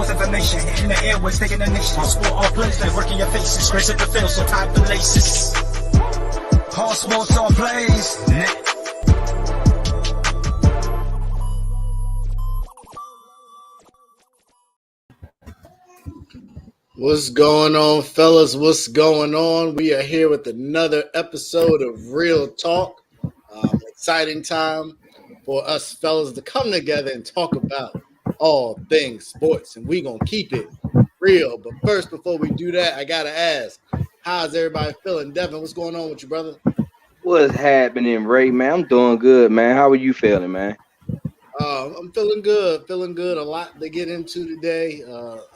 sports information. In the airways, taking the nation. Sport all plays, they work in your faces. Grace at the field, so tie the laces. All sports all plays. What's going on, fellas? What's going on? We are here with another episode of Real Talk. Exciting time for us fellas to come together and talk about all things sports, and we gonna keep it real. But first, before we do that, I gotta ask, how's everybody feeling? Devin, what's going on with you, brother? What's happening, Ray, man? I'm doing good, man. How are you feeling, man? I'm feeling good. A lot to get into today.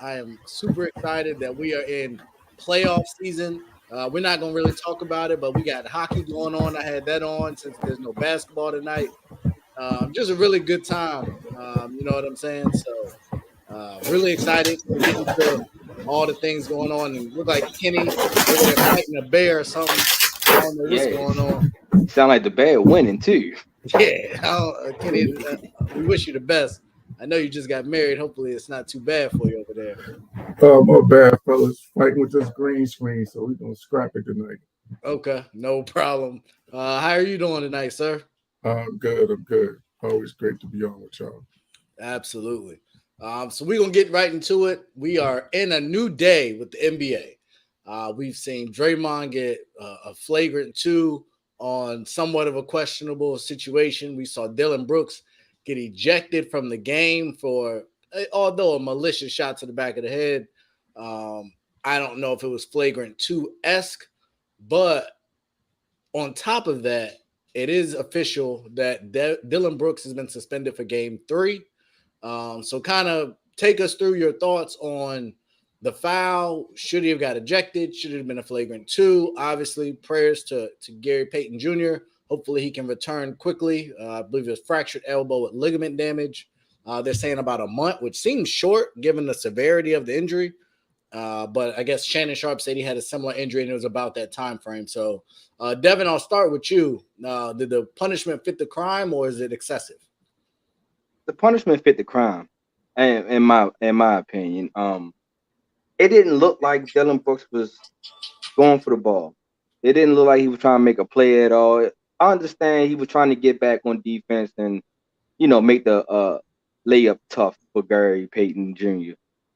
I am super excited that we are in playoff season. We're not going to really talk about it, but we got hockey going on. I had that on since there's no basketball tonight. Just a really good time. You know what I'm saying? So really excited to get into all the things going on. And look like Kenny over there fighting a bear or something. I don't know what's going on. Sound like the bear winning, too. Yeah, Kenny, we wish you the best. I know you just got married. Hopefully, it's not too bad for you over there. My bad, fellas. Fighting with this green screen, so we're going to scrap it tonight. Okay, no problem. How are you doing tonight, sir? I'm good. Always great to be on with y'all. Absolutely. So we're going to get right into it. We are in a new day with the NBA. We've seen Draymond get a flagrant 2 on somewhat of a questionable situation. We saw Dillon Brooks get ejected from the game for, although a malicious shot to the back of the head. I don't know if it was flagrant 2-esque, but on top of that, it is official that Dillon Brooks has been suspended for game 3. So kind of take us through your thoughts on the foul. Should he have got ejected? Should it have been a flagrant 2? Obviously, prayers to Gary Payton Jr. Hopefully he can return quickly. I believe it was fractured elbow with ligament damage. They're saying about a month, which seems short given the severity of the injury. But I guess Shannon Sharp said he had a similar injury and it was about that time frame. So, Devin, I'll start with you. Did the punishment fit the crime or is it excessive? The punishment fit the crime, in my opinion. It didn't look like Dillon Brooks was going for the ball. It didn't look like he was trying to make a play at all. I understand he was trying to get back on defense and, make the layup tough for Gary Payton Jr.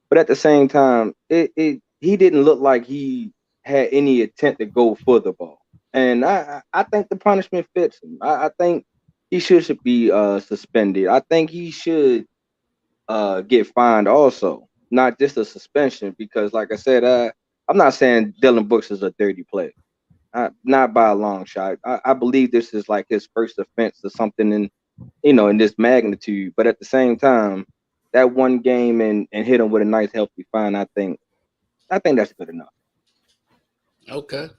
But at the same time, he didn't look like he had any intent to go for the ball. And I think the punishment fits him. I think he should be suspended. I think he should get fined also. Not just a suspension, because like I said, I'm not saying Dillon Brooks is a dirty player. Not by a long shot. I believe this is like his first offense or something in this magnitude. But at the same time, that one game and hit him with a nice healthy fine, I think that's good enough. Okay.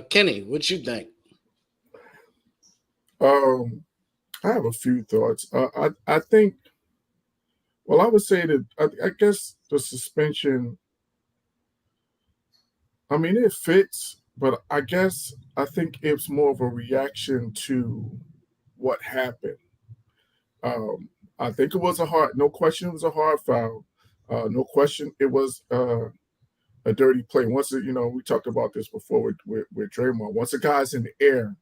Kenny, what you think? I have a few thoughts. I think. Well, I would say that I guess the suspension, I mean, it fits, but I think it's more of a reaction to what happened. I think it was no question it was a hard foul. No question it was a dirty play. Once we talked about this before with Draymond. Once a guy's in the air,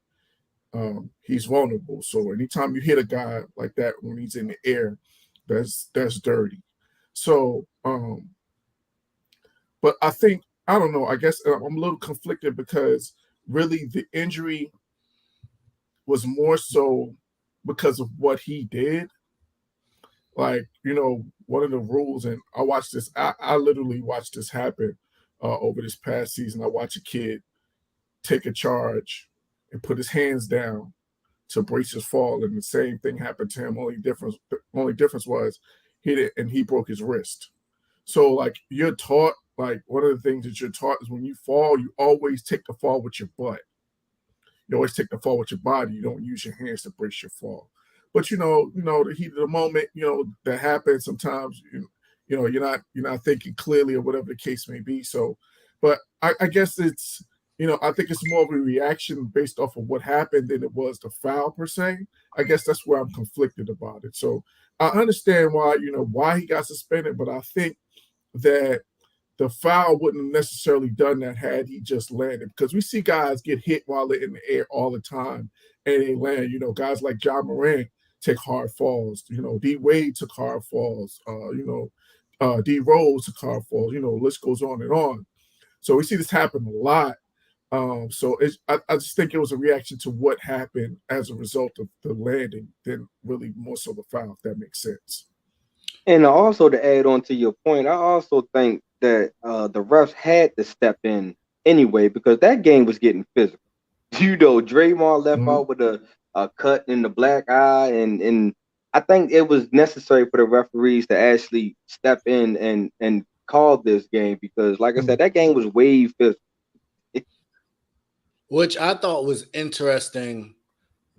he's vulnerable. So anytime you hit a guy like that when he's in the air, that's dirty. So, but I think, I don't know, I guess I'm a little conflicted because really the injury was more so because of what he did. Like, one of the rules, and I watched this, I literally watched this happen over this past season. I watched a kid take a charge and put his hands down to brace his fall, and the same thing happened to him. Only difference was he broke his wrist. So like you're taught, like one of the things that you're taught is when you fall, you always take the fall with your butt. You always take the fall with your body. You don't use your hands to brace your fall. But the heat of the moment, that happens sometimes. You're not thinking clearly or whatever the case may be. So, but I guess it's. I think it's more of a reaction based off of what happened than it was the foul per se. I guess that's where I'm conflicted about it. So I understand why he got suspended, but I think that the foul wouldn't have necessarily done that had he just landed, because we see guys get hit while they're in the air all the time and they land. Guys like John Morant take hard falls. D Wade took hard falls. D Rose took hard falls. List goes on and on. So we see this happen a lot. I just think it was a reaction to what happened as a result of the landing than really more so the foul, if that makes sense. And also to add on to your point, I also think that the refs had to step in anyway, because that game was getting physical. Draymond left out with a cut in the black eye, and I think it was necessary for the referees to actually step in and call this game, because, like I said, that game was way physical. Which I thought was interesting,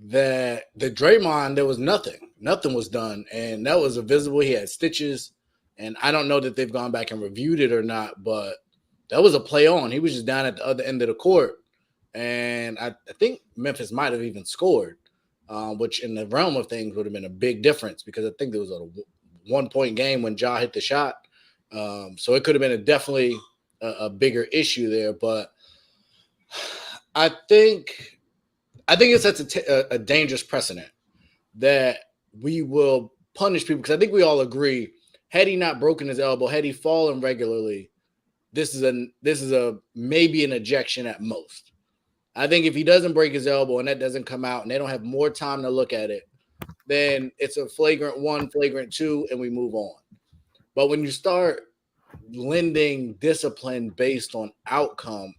that the Draymond, there was nothing. Nothing was done, and that was visible. He had stitches, and I don't know that they've gone back and reviewed it or not, but that was a play on. He was just down at the other end of the court, and I think Memphis might have even scored, which in the realm of things would have been a big difference, because I think there was a 1-point game when Ja hit the shot. So it could have been definitely a bigger issue there, but I think it sets a dangerous precedent that we will punish people, because I think we all agree, had he not broken his elbow, had he fallen regularly, this is a maybe an ejection at most. I think if he doesn't break his elbow and that doesn't come out and they don't have more time to look at it, then it's a flagrant 1, flagrant 2, and we move on. But when you start lending discipline based on outcome,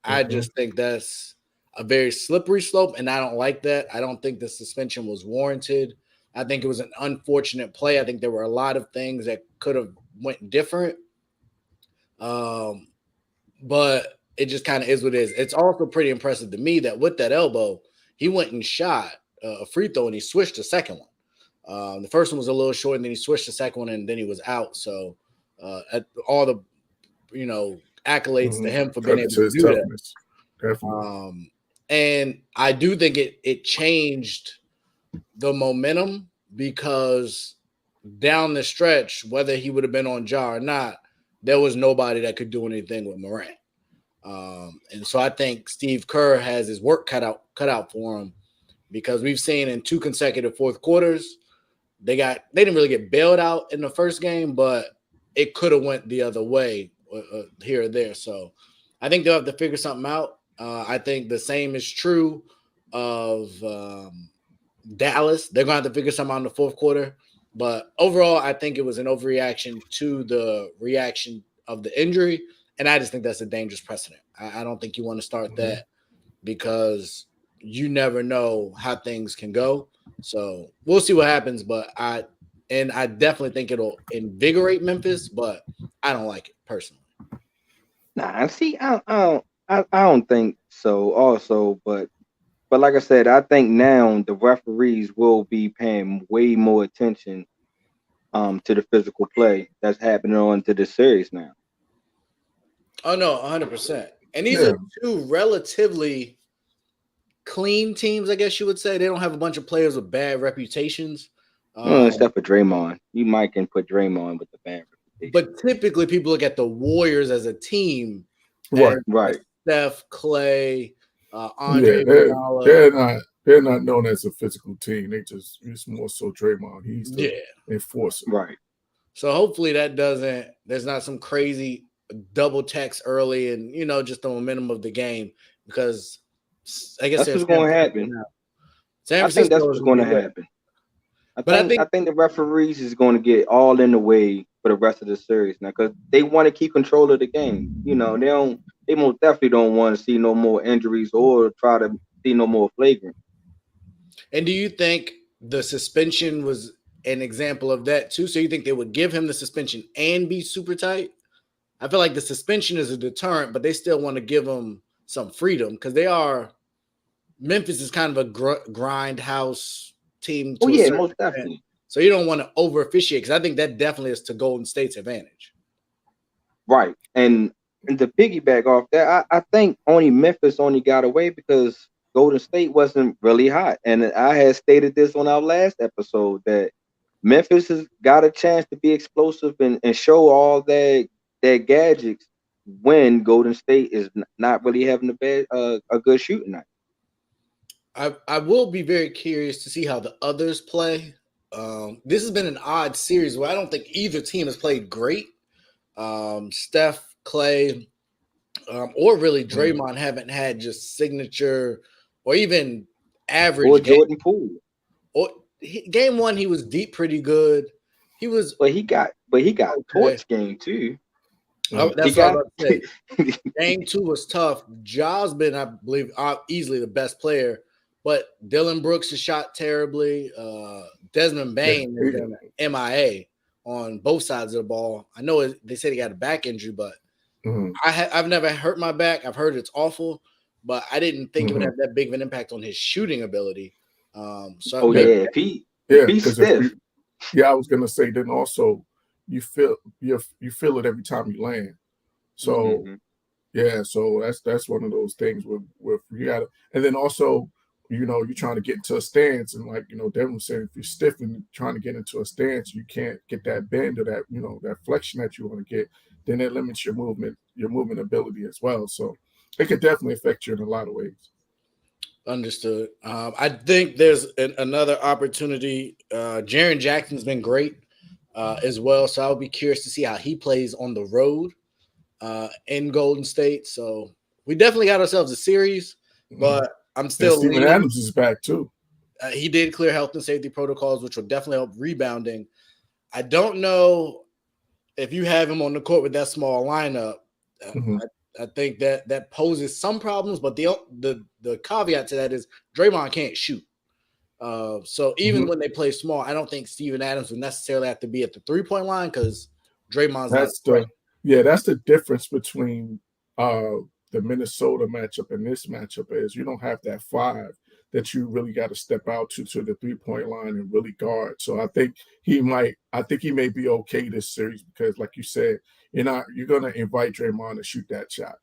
I just think that's a very slippery slope, and I don't like that. I don't think the suspension was warranted. I think it was an unfortunate play. I think there were a lot of things that could have went different. But it just kind of is what it is. It's also pretty impressive to me that with that elbow, he went and shot a free throw, and he switched the second one. The first one was a little short, and then he switched the second one, and then he was out. So all the, accolades to him for being able to do that. Definitely. And I do think it changed the momentum, because down the stretch, whether he would have been on Ja or not, there was nobody that could do anything with Morant. And so I think Steve Kerr has his work cut out for him, because we've seen in 2 consecutive fourth quarters, they didn't really get bailed out in the first game, but it could have went the other way here or there. So I think they'll have to figure something out. I think the same is true of Dallas. They're going to have to figure something out in the fourth quarter. But overall, I think it was an overreaction to the reaction of the injury. And I just think that's a dangerous precedent. I don't think you want to start that, because you never know how things can go. So we'll see what happens. But I definitely think it'll invigorate Memphis, but I don't like it personally. Nah, see, I don't think so. Also, but like I said, I think now the referees will be paying way more attention to the physical play that's happening on to the series now. Oh no, 100%. And these are 2 relatively clean teams, I guess you would say. They don't have a bunch of players with bad reputations. Except for Draymond. You might can put Draymond with the bad reputation. But typically people look at the Warriors as a team. Right. Steph, Clay, Andre. They're not known as a physical team. It's more so Draymond. He's the enforcer. Right. So hopefully there's not some crazy double text early and, just the momentum of the game, because I guess that's what's going to happen. I think that's what's going to happen. I think the referees is going to get all in the way for the rest of the series now, because they want to keep control of the game. They most definitely don't want to see no more injuries or try to see no more flagrant. And do you think the suspension was an example of that too? So you think they would give him the suspension and be super tight? I feel like the suspension is a deterrent, but they still want to give him some freedom, because Memphis is kind of a grindhouse team. Most definitely. So you don't want to over officiate, because I think that definitely is to Golden State's advantage. Right. And to piggyback off that, I think Memphis only got away because Golden State wasn't really hot. And I had stated this on our last episode, that Memphis has got a chance to be explosive and show all their gadgets when Golden State is not really having a good shooting night. I will be very curious to see how the others play. This has been an odd series where I don't think either team has played great. Steph, Clay, or really Draymond haven't had just signature or even average. Or Jordan Poole. Or game one, he was deep pretty good. He was, but he got okay. torch game too. That's what I was about to say. Game two was tough. Ja's been, I believe, easily the best player, but Dylan Brooks has shot terribly. Desmond Bain has been MIA on both sides of the ball. I know they said he got a back injury, but I've never hurt my back. I've heard it's awful, but I didn't think it would have that big of an impact on his shooting ability. If he's stiff. I was gonna say. Then also, you feel it every time you land. So so that's one of those things with you gotta, and then also, you're trying to get into a stance, and like Devin was saying, if you're stiff and trying to get into a stance, you can't get that bend or that that flexion that you want to get. Then it limits your movement ability as well. So it could definitely affect you in a lot of ways. Understood. I think there's another opportunity. Jaren Jackson's been great as well, so I'll be curious to see how he plays on the road in Golden State. So we definitely got ourselves a series, but I'm still. Steven Adams is back too. He did clear health and safety protocols, which will definitely help rebounding. I don't know if you have him on the court with that small lineup. I think that poses some problems, but the caveat to that is Draymond can't shoot. So even when they play small, I don't think Steven Adams would necessarily have to be at the 3-point line because Draymond's that's the difference between the Minnesota matchup and this matchup is you don't have that 5 that you really got to step out to the 3-point line and really guard. So I think he may be okay this series because, like you said, you're gonna invite Draymond to shoot that shot.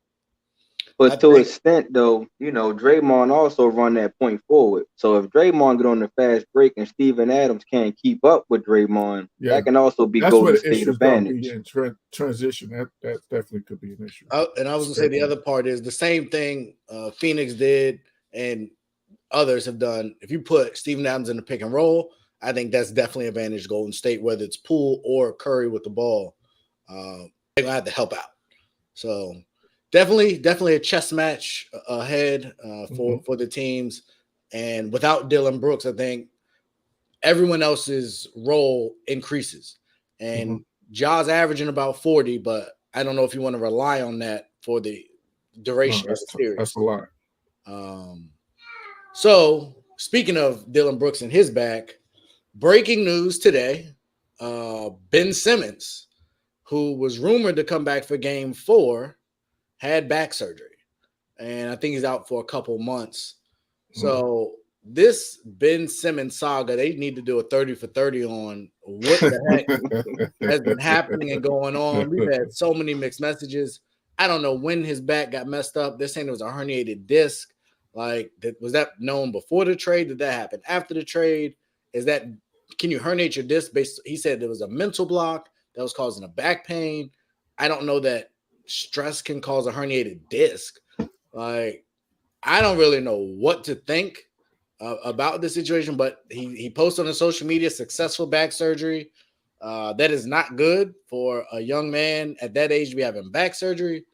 But to an extent, though, Draymond also run that point forward. So if Draymond get on the fast break and Steven Adams can't keep up with Draymond, that can also be Golden State advantage. In transition, that definitely could be an issue. And I was gonna say the other part is the same thing Phoenix did and others have done. If you put Steven Adams in the pick and roll, I think that's definitely advantage Golden State, whether it's Poole or Curry with the ball. They're gonna have to help out. So definitely a chess match ahead for the teams. And without Dylan Brooks, I think everyone else's role increases. And Ja's averaging about 40, but I don't know if you want to rely on that for the duration of the series. That's a lot. So speaking of Dylan Brooks and his back, breaking news today, Ben Simmons, who was rumored to come back for game 4, had back surgery. And I think he's out for a couple months. So this Ben Simmons saga, they need to do a 30 for 30 on what the heck has been happening and going on. We've had so many mixed messages. I don't know when his back got messed up. They're saying it was a herniated disc. Like, was that known before the trade? Did that happen after the trade? Can you herniate your disc? He said there was a mental block that was causing a back pain. I don't know that stress can cause a herniated disc. Like, I don't really know what to think about the situation, but he posted on his social media successful back surgery. That is not good for a young man at that age to be having back surgery,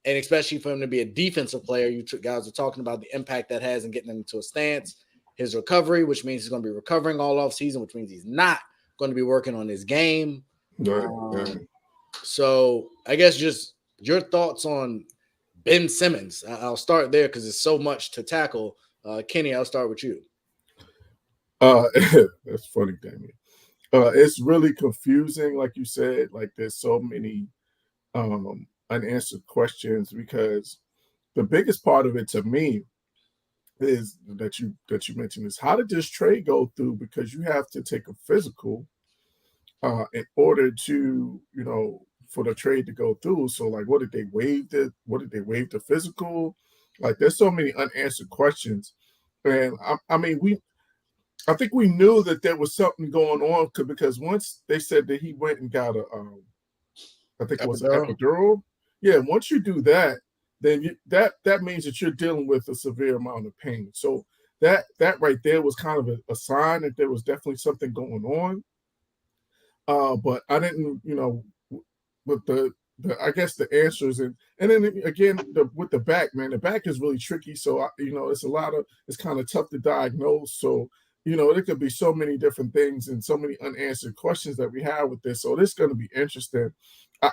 and especially for him to be a defensive player. You guys are talking about the impact that has in getting him into a stance, his recovery, which means he's going to be recovering all off season, which means he's not going to be working on his game. So I guess just your thoughts on Ben Simmons. I'll start there because there's so much to tackle. Kenny, I'll start with you. That's funny, Damien. It's really confusing, like you said. Like, there's so many unanswered questions because the biggest part of it to me is that you mentioned is how did this trade go through? Because you have to take a physical in order to, for the trade to go through. So, like, what did they waive the physical? Like, there's so many unanswered questions. And I mean, I think we knew that there was something going on because once they said that he went and got I think it was an Epidural. epidural. Yeah, once you do that, then that means that you're dealing with a severe amount of pain. So that right there was kind of a sign that there was definitely something going on. But I didn't, with the I guess the answers and then again with the back, man, the back is really tricky. So it's kind of tough to diagnose. So there could be so many different things and so many unanswered questions that we have with this. So this is going to be interesting.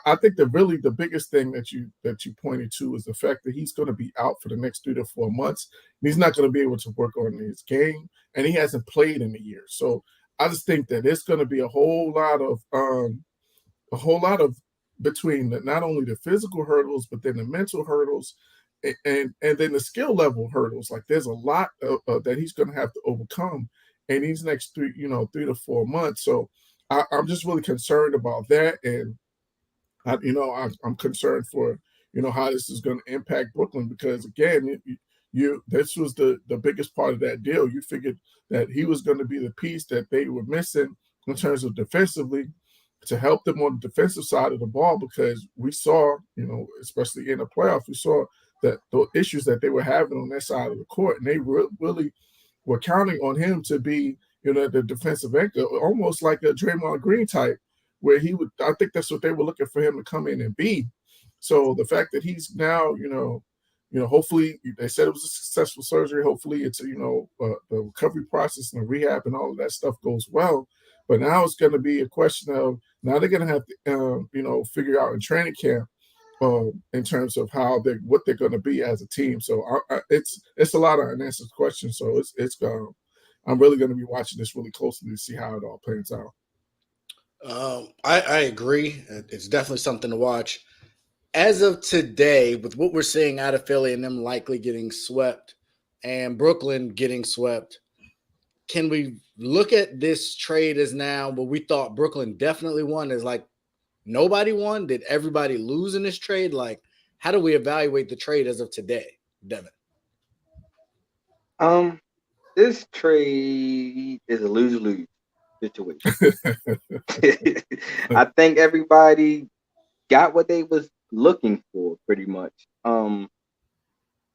I think the biggest thing that you pointed to is the fact that he's going to be out for the next 3 to 4 months. He's not going to be able to work on his game, and he hasn't played in a year. So I just think that it's going to be a whole lot of between not only the physical hurdles, but then the mental hurdles, and then the skill level hurdles. Like there's a lot that he's going to have to overcome in these next 3 to 4 months. So I'm just really concerned about that, and I'm concerned for how this is going to impact Brooklyn because again, this was the biggest part of that deal. You figured that he was going to be the piece that they were missing in terms of defensively to help them on the defensive side of the ball because we saw, especially in the playoffs, we saw that the issues that they were having on that side of the court, and they really were counting on him to be, the defensive anchor, almost like a Draymond Green type, where he would. I think that's what they were looking for him to come in and be. So the fact that he's now, hopefully they said it was a successful surgery. Hopefully it's the recovery process and the rehab and all of that stuff goes well. But now it's going to be a question of now they're going to have to figure out in training camp in terms of what they're going to be as a team. So it's a lot of unanswered questions. So I'm really going to be watching this really closely to see how it all plays out. I agree. It's definitely something to watch. As of today, with what we're seeing out of Philly and them likely getting swept and Brooklyn getting swept, can we look at this trade as now what we thought Brooklyn definitely won is like nobody won? Did everybody lose in this trade? Like, how do we evaluate the trade as of today, Devin? This trade is a lose-lose situation. I think everybody got what they was looking for pretty much.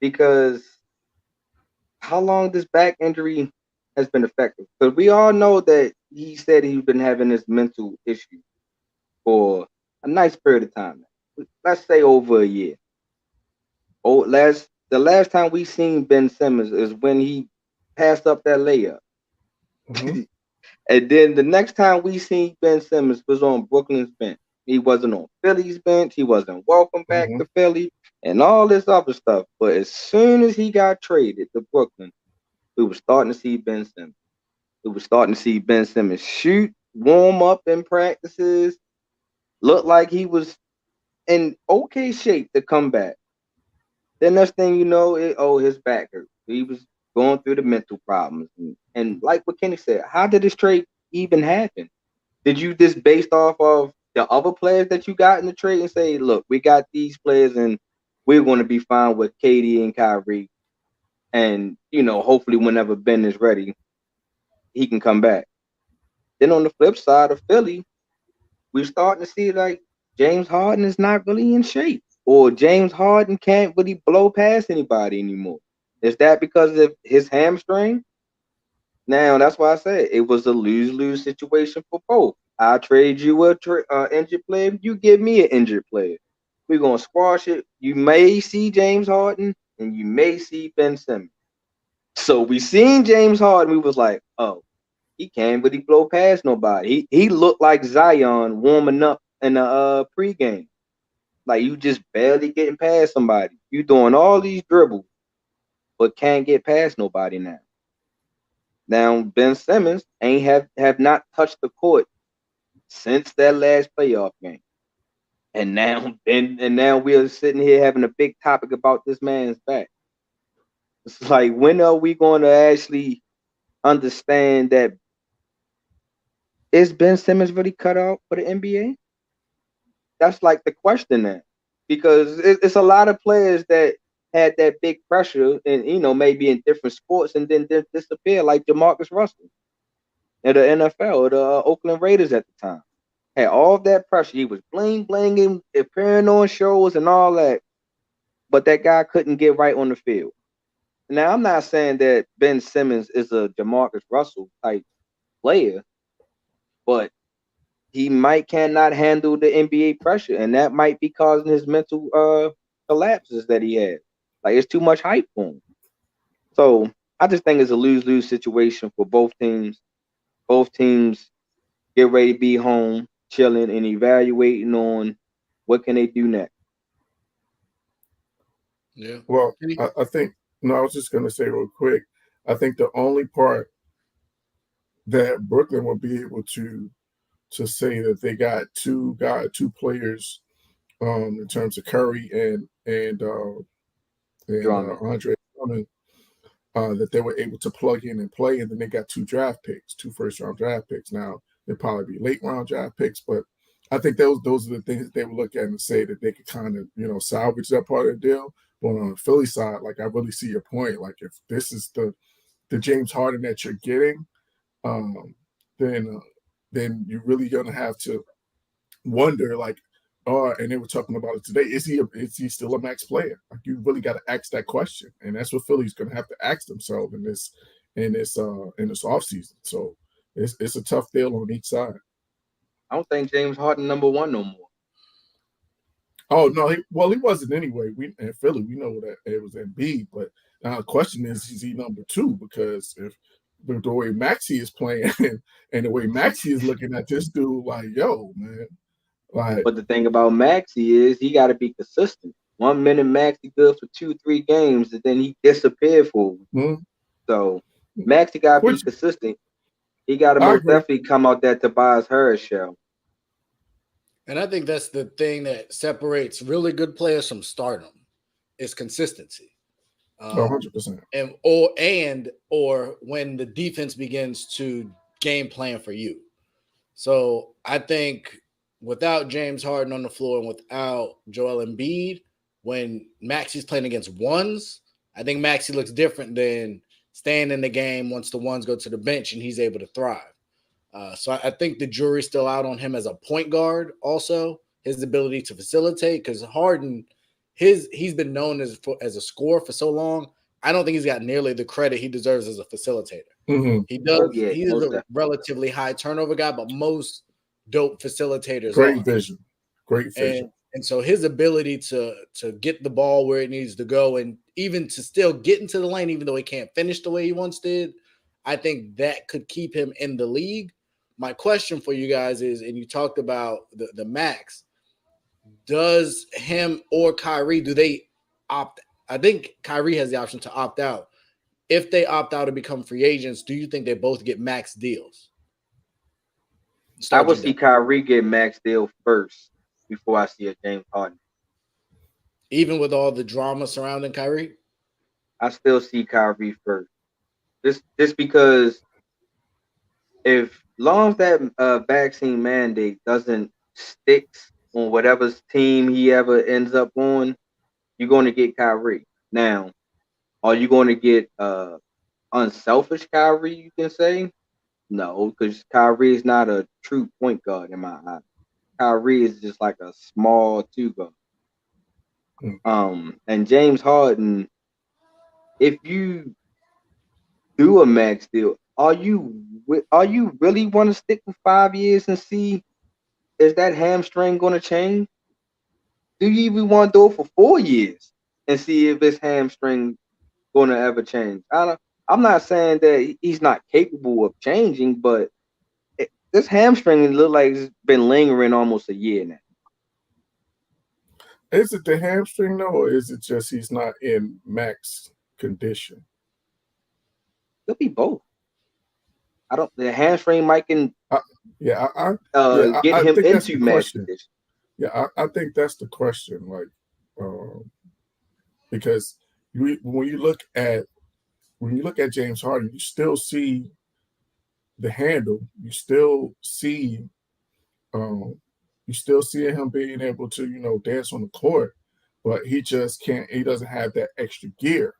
Because how long this back injury has been effective? Because we all know that he said he's been having this mental issue for a nice period of time. Let's say over a year. The last time we seen Ben Simmons is when he passed up that layup. Mm-hmm. And then the next time we seen Ben Simmons was on Brooklyn's bench. He wasn't on Philly's bench. He wasn't welcome back to Philly and all this other stuff. But as soon as he got traded to Brooklyn, we were starting to see Ben Simmons. We were starting to see Ben Simmons shoot, warm up in practices, look like he was in okay shape to come back. Then next thing you know, his back hurt. He was going through the mental problems. And like what Kenny said, how did this trade even happen? Did you just based off of the other players that you got in the trade and say, look, we got these players and we're going to be fine with KD and Kyrie. And, hopefully whenever Ben is ready, he can come back. Then on the flip side of Philly, we're starting to see like James Harden is not really in shape. Or James Harden can't really blow past anybody anymore. Is that because of his hamstring? Now, that's why I said it was a lose-lose situation for both. I trade you an injured player. You give me an injured player. We're going to squash it. You may see James Harden and you may see Ben Simmons. So we seen James Harden. We was like, oh, he can't really blow past nobody. He looked like Zion warming up in the pregame. Like you just barely getting past somebody. You doing all these dribbles, but can't get past nobody now. Now Ben Simmons have not touched the court since that last playoff game. And now we're sitting here having a big topic about this man's back. It's like, when are we going to actually understand that is Ben Simmons really cut out for the NBA? That's like the question now. Because it's a lot of players that had that big pressure and, maybe in different sports and then disappear like Jamarcus Russell. in the NFL, the Oakland Raiders at the time. Had all that pressure. He was blinging, appearing on shows and all that, but that guy couldn't get right on the field. Now, I'm not saying that Ben Simmons is a Jamarcus Russell type player, but he cannot handle the NBA pressure, and that might be causing his mental collapses that he had. Like, it's too much hype for him. So I just think it's a lose-lose situation for both teams. Both teams get ready to be home, chilling, and evaluating on what can they do next. Yeah. Well, I think, no, I was just going to say real quick, I think the only part that Brooklyn will be able to say that they got two players in terms of Curry and Andre Drummond, that they were able to plug in and play, and then they got two first-round draft picks. Now they'll probably be late-round draft picks, but I think those are the things that they would look at and say that they could kind of salvage that part of the deal. But on the Philly side, like, I really see your point. Like, if this is the James Harden that you're getting, then you're really gonna have to wonder, like, and they were talking about it today. Is he still a max player? Like, you really got to ask that question, and that's what Philly's going to have to ask themselves in this offseason. So it's a tough deal on each side. I don't think James Harden #1 no more. Oh no, he wasn't anyway. In Philly, we know that it was Embiid, but now the question is he #2? Because if the way Maxey is playing and the way Maxey is looking at this dude, like, yo, man. Right. But the thing about Maxey is he got to be consistent. 1 minute Maxey good for 2-3 games, and then he disappeared for. Mm-hmm. So Maxey got to be consistent. He got to most definitely come out that Tobias Harris show. And I think that's the thing that separates really good players from stardom is consistency. 100%. Or when the defense begins to game plan for you. So I think without James Harden on the floor and without Joel Embiid, when Maxey's playing against ones, I think Maxey looks different than staying in the game once the ones go to the bench and he's able to thrive. So I think the jury's still out on him as a point guard also, his ability to facilitate, because Harden, he's been known as a scorer for so long. I don't think he's got nearly the credit he deserves as a facilitator. Mm-hmm. He does. He's a relatively high turnover guy, but most dope facilitators. Great vision. And so his ability to get the ball where it needs to go, and even to still get into the lane, even though he can't finish the way he once did, I think that could keep him in the league. My question for you guys is, and you talked about the max, does him or Kyrie, do they opt? I think Kyrie has the option to opt out. If they opt out and become free agents, do you think they both get max deals? I would see Kyrie get max deal first before I see a James Harden. Even with all the drama surrounding Kyrie? I still see Kyrie first. Just because if long as that vaccine mandate doesn't stick on whatever team he ever ends up on, you're going to get Kyrie. Now, are you going to get unselfish Kyrie, you can say? No, because Kyrie is not a true point guard in my eye. Kyrie is just like a small two guard. And James Harden, if you do a max deal, are you really want to stick for 5 years and see is that hamstring going to change? Do you even want to do it for 4 years and see if this hamstring going to ever change? I'm not saying that he's not capable of changing, but this hamstring look like it's been lingering almost a year now. Is it the hamstring though, or is it just he's not in max condition? It'll be both. The hamstring might get him into max condition. Yeah, I think that's the question. Like, because when you look at James Harden, you still see the handle. You still see him being able to dance on the court, but he just can't. He doesn't have that extra gear.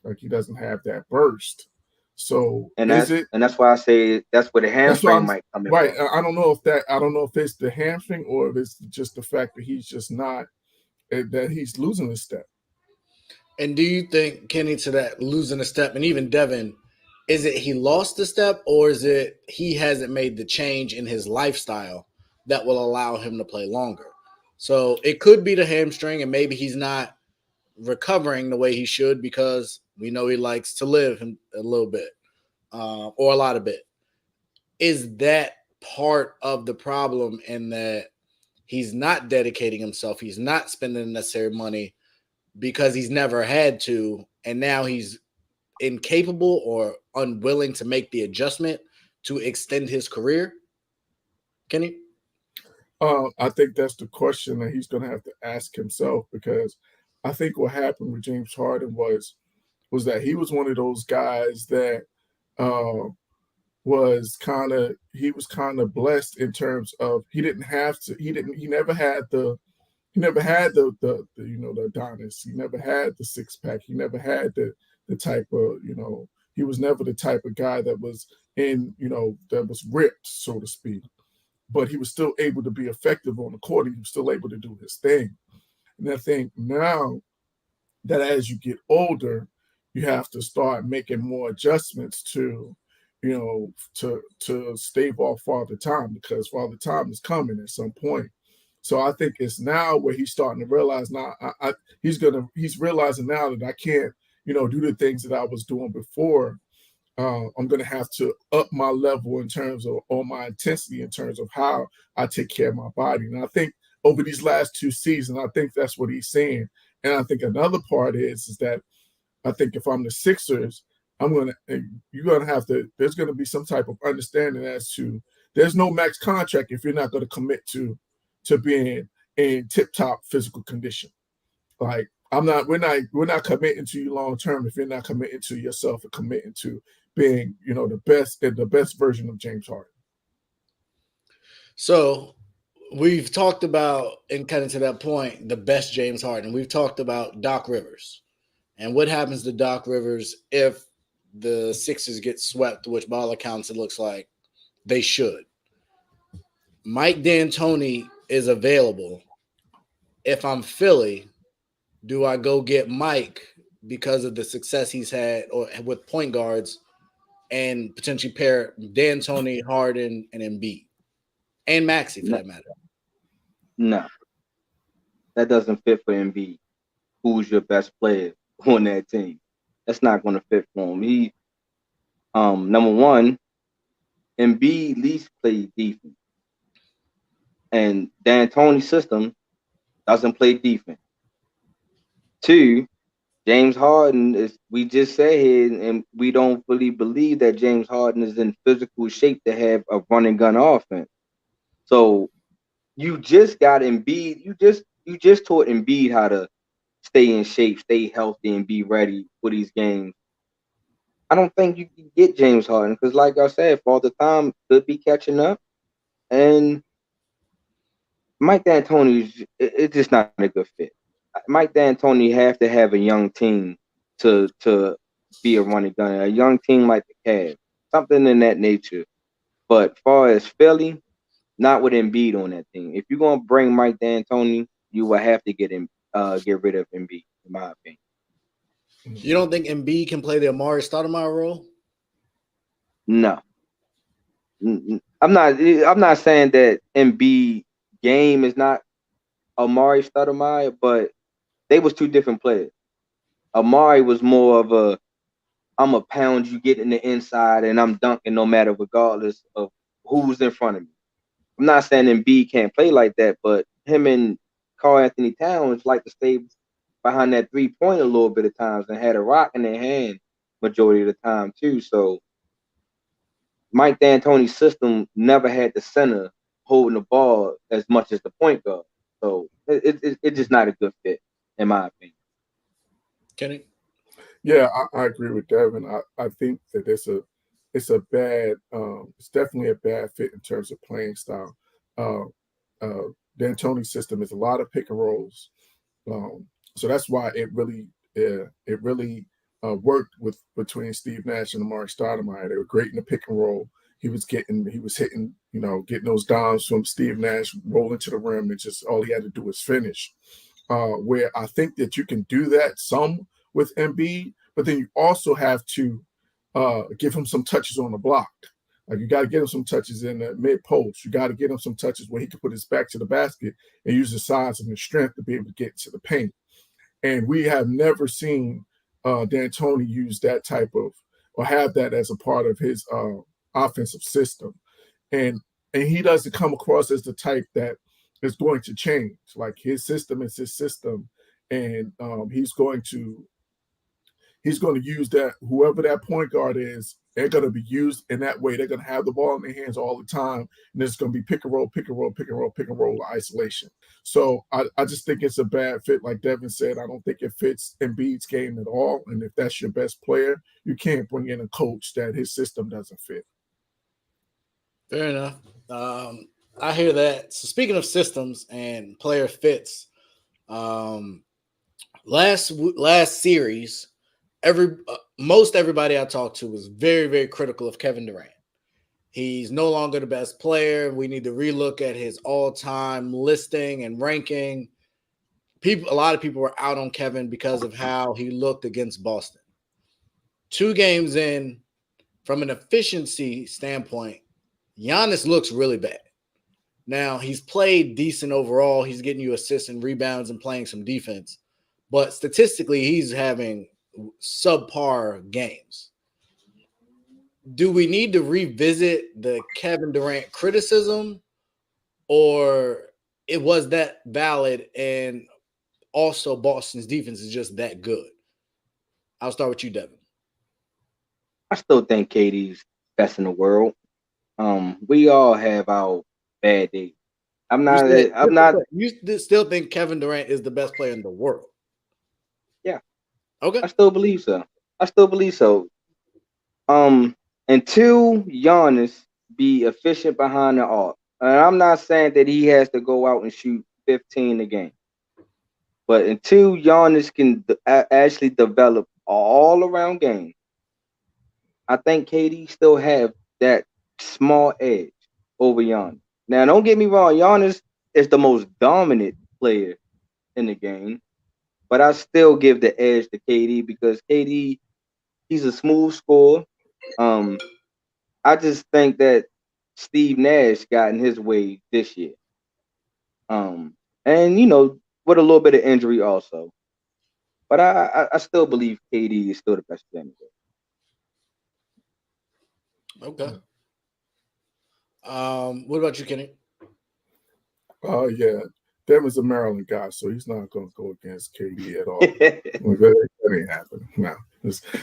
Like, he doesn't have that burst. So and is it? that's why I say that's where the That's why hamstring I'm might come in right. from. I don't know if that. I don't know if it's the hamstring or if it's just the fact that he's just not that he's losing a step. And do you think, Kenny, to that losing a step, and even Devin, is it he lost a step, or is it he hasn't made the change in his lifestyle that will allow him to play longer? So it could be the hamstring, and maybe he's not recovering the way he should because we know he likes to live a little bit or a lot of bit. Is that part of the problem in that he's not dedicating himself? He's not spending the necessary money because he's never had to, and now he's incapable or unwilling to make the adjustment to extend his career? Kenny? I think that's the question that he's going to have to ask himself, because I think what happened with James Harden was that he was one of those guys that uh, he was kind of blessed in terms of he never had the the Adonis. He never had the six pack. He never had the type of, he was never the type of guy that was that was ripped, so to speak. But he was still able to be effective on the court. He was still able to do his thing. And I think now that as you get older, you have to start making more adjustments to stave off Father Time, because Father Time is coming at some point. So I think it's now where he's starting to realize now he's realizing now that I can't, do the things that I was doing before. I'm going to have to up my level in terms of, or my intensity in terms of how I take care of my body. And I think over these last 2 seasons, I think that's what he's saying. And I think another part is that I think if I'm the Sixers, you're going to have to, there's going to be some type of understanding as to, there's no max contract if you're not going to commit to being in tip top physical condition. Like, we're not committing to you long term if you're not committing to yourself and committing to being, the best version of James Harden. So we've talked about, and kind of to that point, the best James Harden. We've talked about Doc Rivers and what happens to Doc Rivers if the Sixers get swept, which by all accounts it looks like they should. Mike D'Antoni is available. If I'm Philly, do I go get Mike because of the success he's had or with point guards, and potentially pair D'Antoni, Harden, and Embiid, and Maxey for No, that matter? no, that doesn't fit for Embiid. Who's your best player on that team? That's not going to fit for him. He, number one, Embiid least played defense, and D'Antoni's system doesn't play defense. Two, James Harden is, we just said here, and we don't fully believe that James Harden is in physical shape to have a run and gun offense. So you just got Embiid. You just taught Embiid how to stay in shape, stay healthy, and be ready for these games. I don't think you can get James Harden because, like I said, Father Time could be catching up, and Mike D'Antoni is it's just not a good fit. Mike D'Antoni have to have a young team to be a running gun, a young team like the Cavs, something in that nature. But far as Philly, not with Embiid on that team. If you're gonna bring Mike D'Antoni, you will have to get rid of Embiid, in my opinion. You don't think Embiid can play the Amari Stoudemire role? No, I'm not. I'm not saying that Embiid game is not Amari Stoudemire, but they was two different players. Amari was more of a I'm a pound you get in the inside and I'm dunking no matter regardless of who's in front of me. I'm not saying Embiid can't play like that, but him and Karl Anthony Towns like to stay behind that 3-point a little bit of times and had a rock in their hand majority of the time too. So Mike D'Antoni's system never had the center holding the ball as much as the point guard. So it's just not a good fit, in my opinion. Kenny? Yeah, I agree with Devin. I think that it's definitely a bad fit in terms of playing style. Uh, D'Antoni's system is a lot of pick and rolls, so that's why it really worked between Steve Nash and Amari Stoudemire. They were great in the pick and roll. He was hitting, getting those dimes from Steve Nash, rolling to the rim, and just all he had to do was finish. Where I think that you can do that some with Embiid, but then you also have to give him some touches on the block. Like you got to get him some touches in the mid post. You got to get him some touches where he can put his back to the basket and use his size and his strength to be able to get to the paint. And we have never seen D'Antoni use that type of or have that as a part of his offensive system. And he doesn't come across as the type that is going to change. Like his system is his system, and he's going to use that. Whoever that point guard is, they're going to be used in that way. They're going to have the ball in their hands all the time, and it's going to be pick and roll, pick and roll, pick and roll, pick and roll, isolation. So I just think it's a bad fit. Like Devin said, I don't think it fits Embiid's game at all. And if that's your best player, you can't bring in a coach that his system doesn't fit. Fair enough. I hear that. So speaking of systems and player fits, last series, most everybody I talked to was very, very critical of Kevin Durant. He's no longer the best player. We need to relook at his all-time listing and ranking. A lot of people were out on Kevin because of how he looked against Boston. 2 games in, from an efficiency standpoint, Giannis looks really bad. Now, he's played decent overall. He's getting you assists and rebounds and playing some defense. But statistically, he's having subpar games. Do we need to revisit the Kevin Durant criticism, or it was that valid and also Boston's defense is just that good? I'll start with you, Devin. I still think KD's best in the world. We all have our bad days. You still think Kevin Durant is the best player in the world? Yeah. Okay. I still believe so. Until Giannis be efficient behind the arc. And I'm not saying that he has to go out and shoot 15 a game. But until Giannis can actually develop all around game, I think KD still have that small edge over Giannis. Now, don't get me wrong, Giannis is the most dominant player in the game, but I still give the edge to KD because KD, he's a smooth scorer. I just think that Steve Nash got in his way this year. And with a little bit of injury also. But I still believe KD is still the best player in the game. Okay. What about you, Kenny? Yeah. Devin's a Maryland guy, so he's not going to go against KD at all. That ain't happening.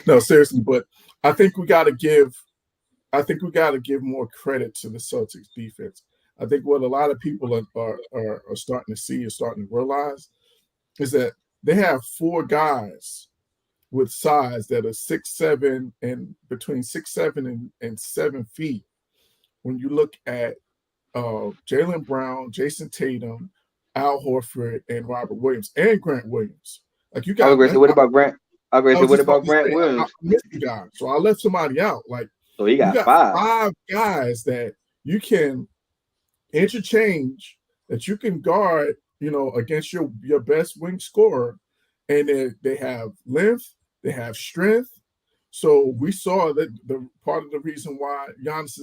No, seriously. But I think we got to give more credit to the Celtics defense. I think what a lot of people are starting to see and starting to realize is that they have 4 guys with size that are 6'7" and between 6'7" and 7 feet. When you look at Jaylen Brown, Jason Tatum, Al Horford, and Robert Williams, and Grant Williams. Like you got. I was going to say, what about Grant? Grant Williams? I missed the guy, so I left somebody out. Like, so you got 5 guys that you can interchange, that you can guard, against your best wing scorer, and they have length, they have strength. So we saw that the part of the reason why Giannis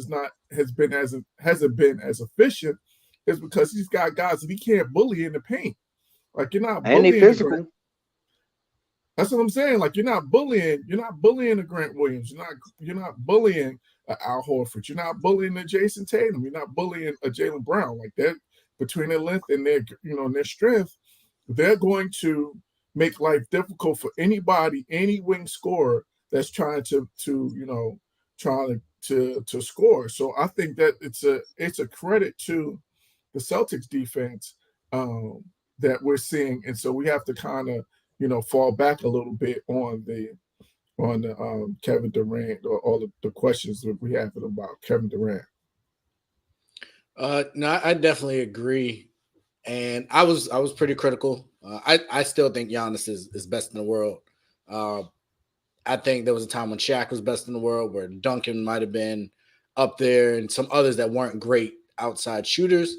hasn't been as efficient is because he's got guys that he can't bully in the paint. Like you're not bullying. And they physical. That's what I'm saying. Like you're not bullying a Grant Williams. You're not bullying Al Horford. You're not bullying a Jason Tatum. You're not bullying a Jaylen Brown. Like that, between their length and their their strength, they're going to make life difficult for anybody, any wing scorer that's trying to score. So I think that it's a credit to the Celtics defense that we're seeing, and so we have to kind of fall back a little bit on the Kevin Durant or all of the questions that we have about Kevin Durant. No, I definitely agree, and I was pretty critical. I still think Giannis is best in the world. I think there was a time when Shaq was best in the world, where Duncan might have been up there, and some others that weren't great outside shooters.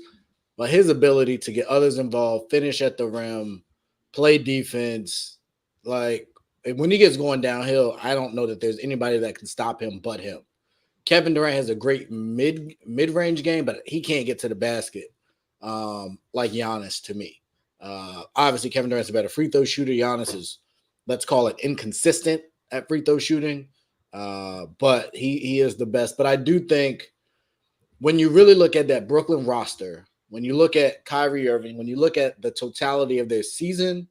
But his ability to get others involved, finish at the rim, play defense, like when he gets going downhill, I don't know that there's anybody that can stop him but him. Kevin Durant has a great mid-range game, but he can't get to the basket like Giannis to me. Obviously, Kevin Durant's a better free throw shooter. Giannis is, let's call it, inconsistent at free throw shooting, but he is the best. But I do think when you really look at that Brooklyn roster, when you look at Kyrie Irving, when you look at the totality of their season,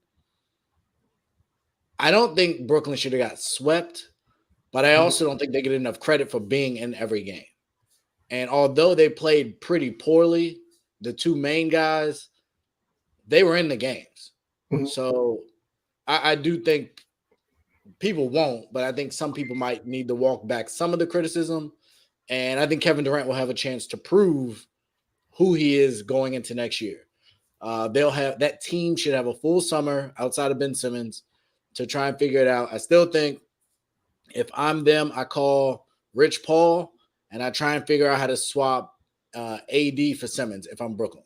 I don't think Brooklyn should have got swept, but I also don't think they get enough credit for being in every game. And although they played pretty poorly, the two main guys, they were in the games. Mhm. So I do think people won't, but I think some people might need to walk back some of the criticism. And I think Kevin Durant will have a chance to prove who he is going into next year. They'll have that team should have a full summer outside of Ben Simmons to try and figure it out. I still think if I'm them, I call Rich Paul and I try and figure out how to swap AD for Simmons if I'm Brooklyn.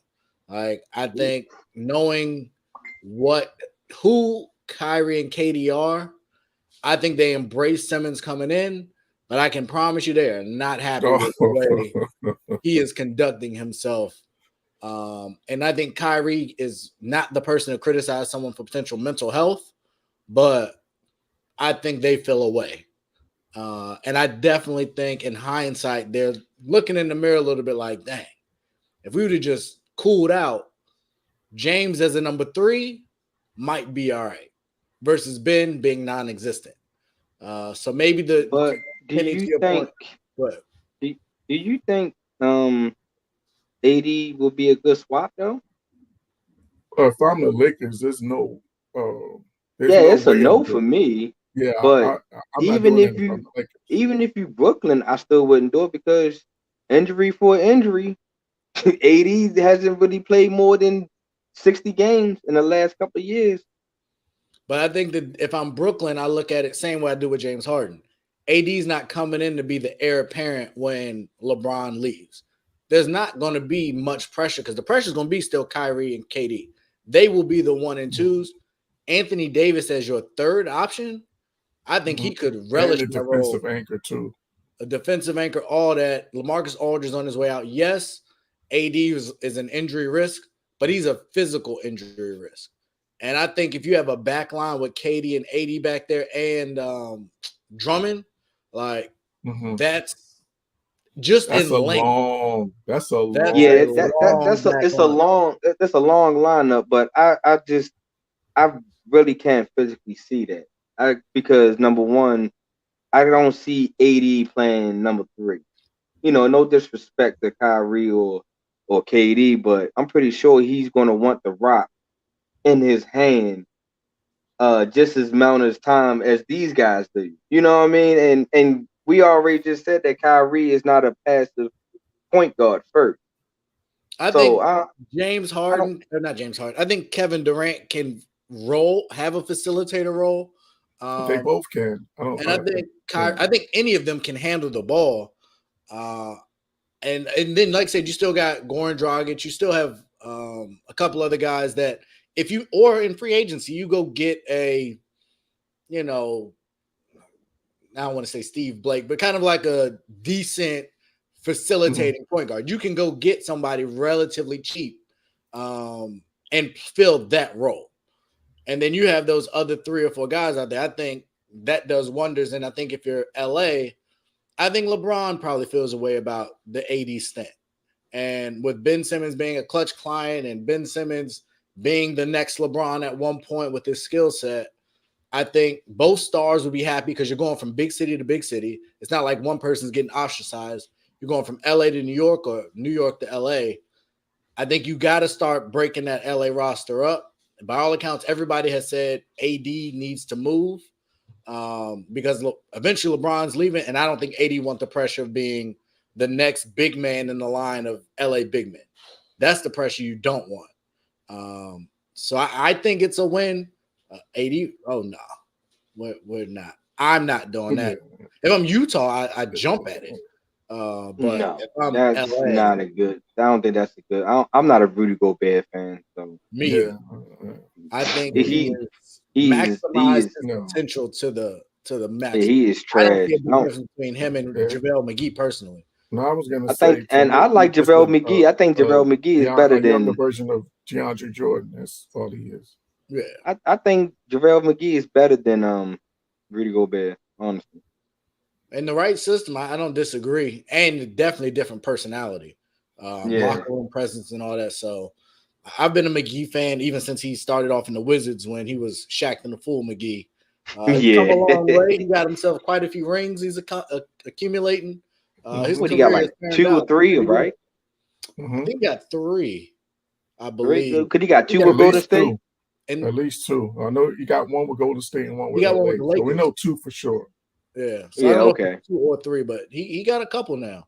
Like, I think knowing who Kyrie and KD are, I think they embrace Simmons coming in, but I can promise you they are not happy with the way he is conducting himself. And I think Kyrie is not the person to criticize someone for potential mental health, but I think they feel away. And I definitely think in hindsight, they're looking in the mirror a little bit like, dang, if we would have just cooled out, James as a number 3 might be all right versus Ben being non-existent. So maybe But do you think AD will be a good swap though? If I'm the Lakers, there's no It's a way no I'm for doing it. me. Yeah, But I'm not doing that if I'm even the Lakers. if you Brooklyn, I still wouldn't do it because injury for injury, AD hasn't really played more than 60 games in the last couple of years. But I think that if I'm Brooklyn, I look at it same way I do with James Harden. AD's not coming in to be the heir apparent when LeBron leaves. There's not going to be much pressure because the pressure is going to be still Kyrie and KD. They will be the 1 and 2s. Anthony Davis as your third option, I think he could relish And a that role. defensive anchor too. A defensive anchor, all that. LaMarcus Aldridge on his way out. Yes, AD is an injury risk, but he's a physical injury risk. And I think if you have a back line with KD and AD back there and Drummond, like that's just That's in a length. long. That's a long. Yeah, long back it's line. that's a long lineup, but I really can't physically see that. Because number one, I don't see AD playing number 3. You know, no disrespect to Kyrie or KD, but I'm pretty sure he's going to want the rock in his hand just as amount of time as these guys do. You know what I mean? And we already just said that Kyrie is not a passive point guard first. I think James Harden, or not James Harden, I think Kevin Durant can have a facilitator role. They both can. I think any of them can handle the ball. And then, like I said, you still got Goran Dragic. You still have a couple other guys that or in free agency, you go get I don't want to say Steve Blake, but kind of like a decent facilitating point guard. You can go get somebody relatively cheap and fill that role. And then you have those other 3 or 4 guys out there. I think that does wonders. And I think if you're LA, I think LeBron probably feels a way about the AD stint. And with Ben Simmons being a clutch client and Ben Simmons being the next LeBron at one point with his skill set, I think both stars would be happy because you're going from big city to big city. It's not like one person's getting ostracized. You're going from LA to New York or New York to LA. I think you got to start breaking that LA roster up. By all accounts, everybody has said AD needs to move because eventually LeBron's leaving, and I don't think AD wants the pressure of being the next big man in the line of LA big men. That's the pressure you don't want. So I think it's a win. AD, oh no, we're not. I'm not doing that. If I'm Utah, I jump at it. But No, if I'm that's LA, not a good. I don't think that's a good. I'm not a Rudy Gobert fan, so me, Yeah. I think he he is he maximized is his No. potential to the yeah, maximum. he is I don't trash. see a big difference between him and JaVale McGee personally. No, I was gonna I say think, to and me, I like he's just JaVale McGee. I think JaVale McGee is better a younger than. version of DeAndre Jordan. That's all he is. Yeah. I think JaVale McGee is better than Rudy Gobert. Honestly, In the right system, I don't disagree. And definitely different personality, Yeah. locker room presence, and all that. So I've been a McGee fan even since he started off in the Wizards when he was Shaq and the Fool McGee. He's come a long way. He got himself quite a few rings he's accumulating. His What he got, career like has turned 2 or out 3, pretty good. right? I think he got 3, I 3. believe. Could he got 2 got with At Golden least State? two. And At least 2. I know you got one with Golden State and one with got LA. one with the So we Lakers. know 2 for sure. yeah, so I Yeah, don't know okay. if it's 2 or 3, but he got a couple now.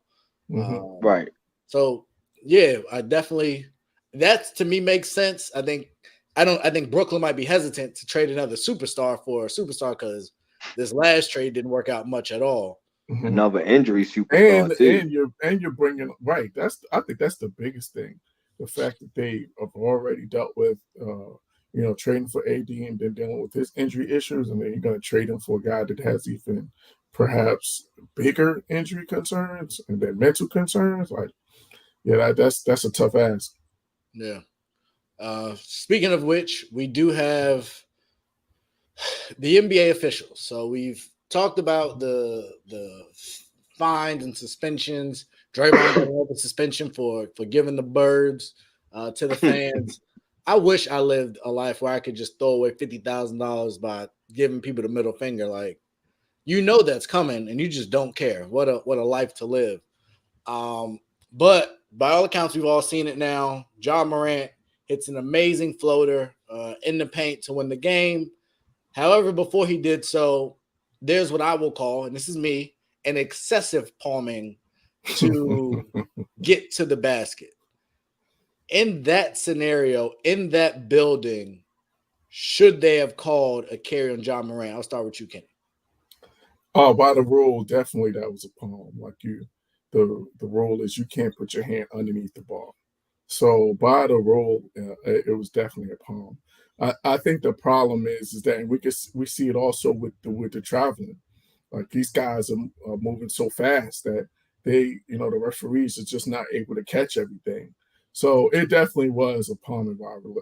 Right. So yeah, I definitely that to me makes sense. I think Brooklyn might be hesitant to trade another superstar for a superstar because this last trade didn't work out much at all. Another injury superstar too. And you're bringing right. I think that's the biggest thing. The fact that they have already dealt with trading for AD and then dealing with his injury issues, and then you're going to trade him for a guy that has even perhaps bigger injury concerns and then mental concerns. Like, yeah, that's a tough ask. Yeah. Speaking of which, we do have the NBA officials. So we've talked about the fines and suspensions. Draymond got an open suspension for giving the birds to the fans. I wish I lived a life where I could just throw away $50,000 by giving people the middle finger. Like, you know that's coming, and you just don't care. What a life to live. But by all accounts, we've all seen it now. Ja Morant hits an amazing floater in the paint to win the game. However, before he did so, there's what I will call, and this is me, an excessive palming to get to the basket. In that scenario, in that building, should they have called a carry on Ja Morant? I'll start with you, Kenny. Oh, by the rule, definitely that was a palm. Like the rule is you can't put your hand underneath the ball. So by the rule, it was definitely a palm. I think the problem is that, and we see it also with the traveling. Like, these guys are moving so fast that the referees are just not able to catch everything. So it definitely was a palming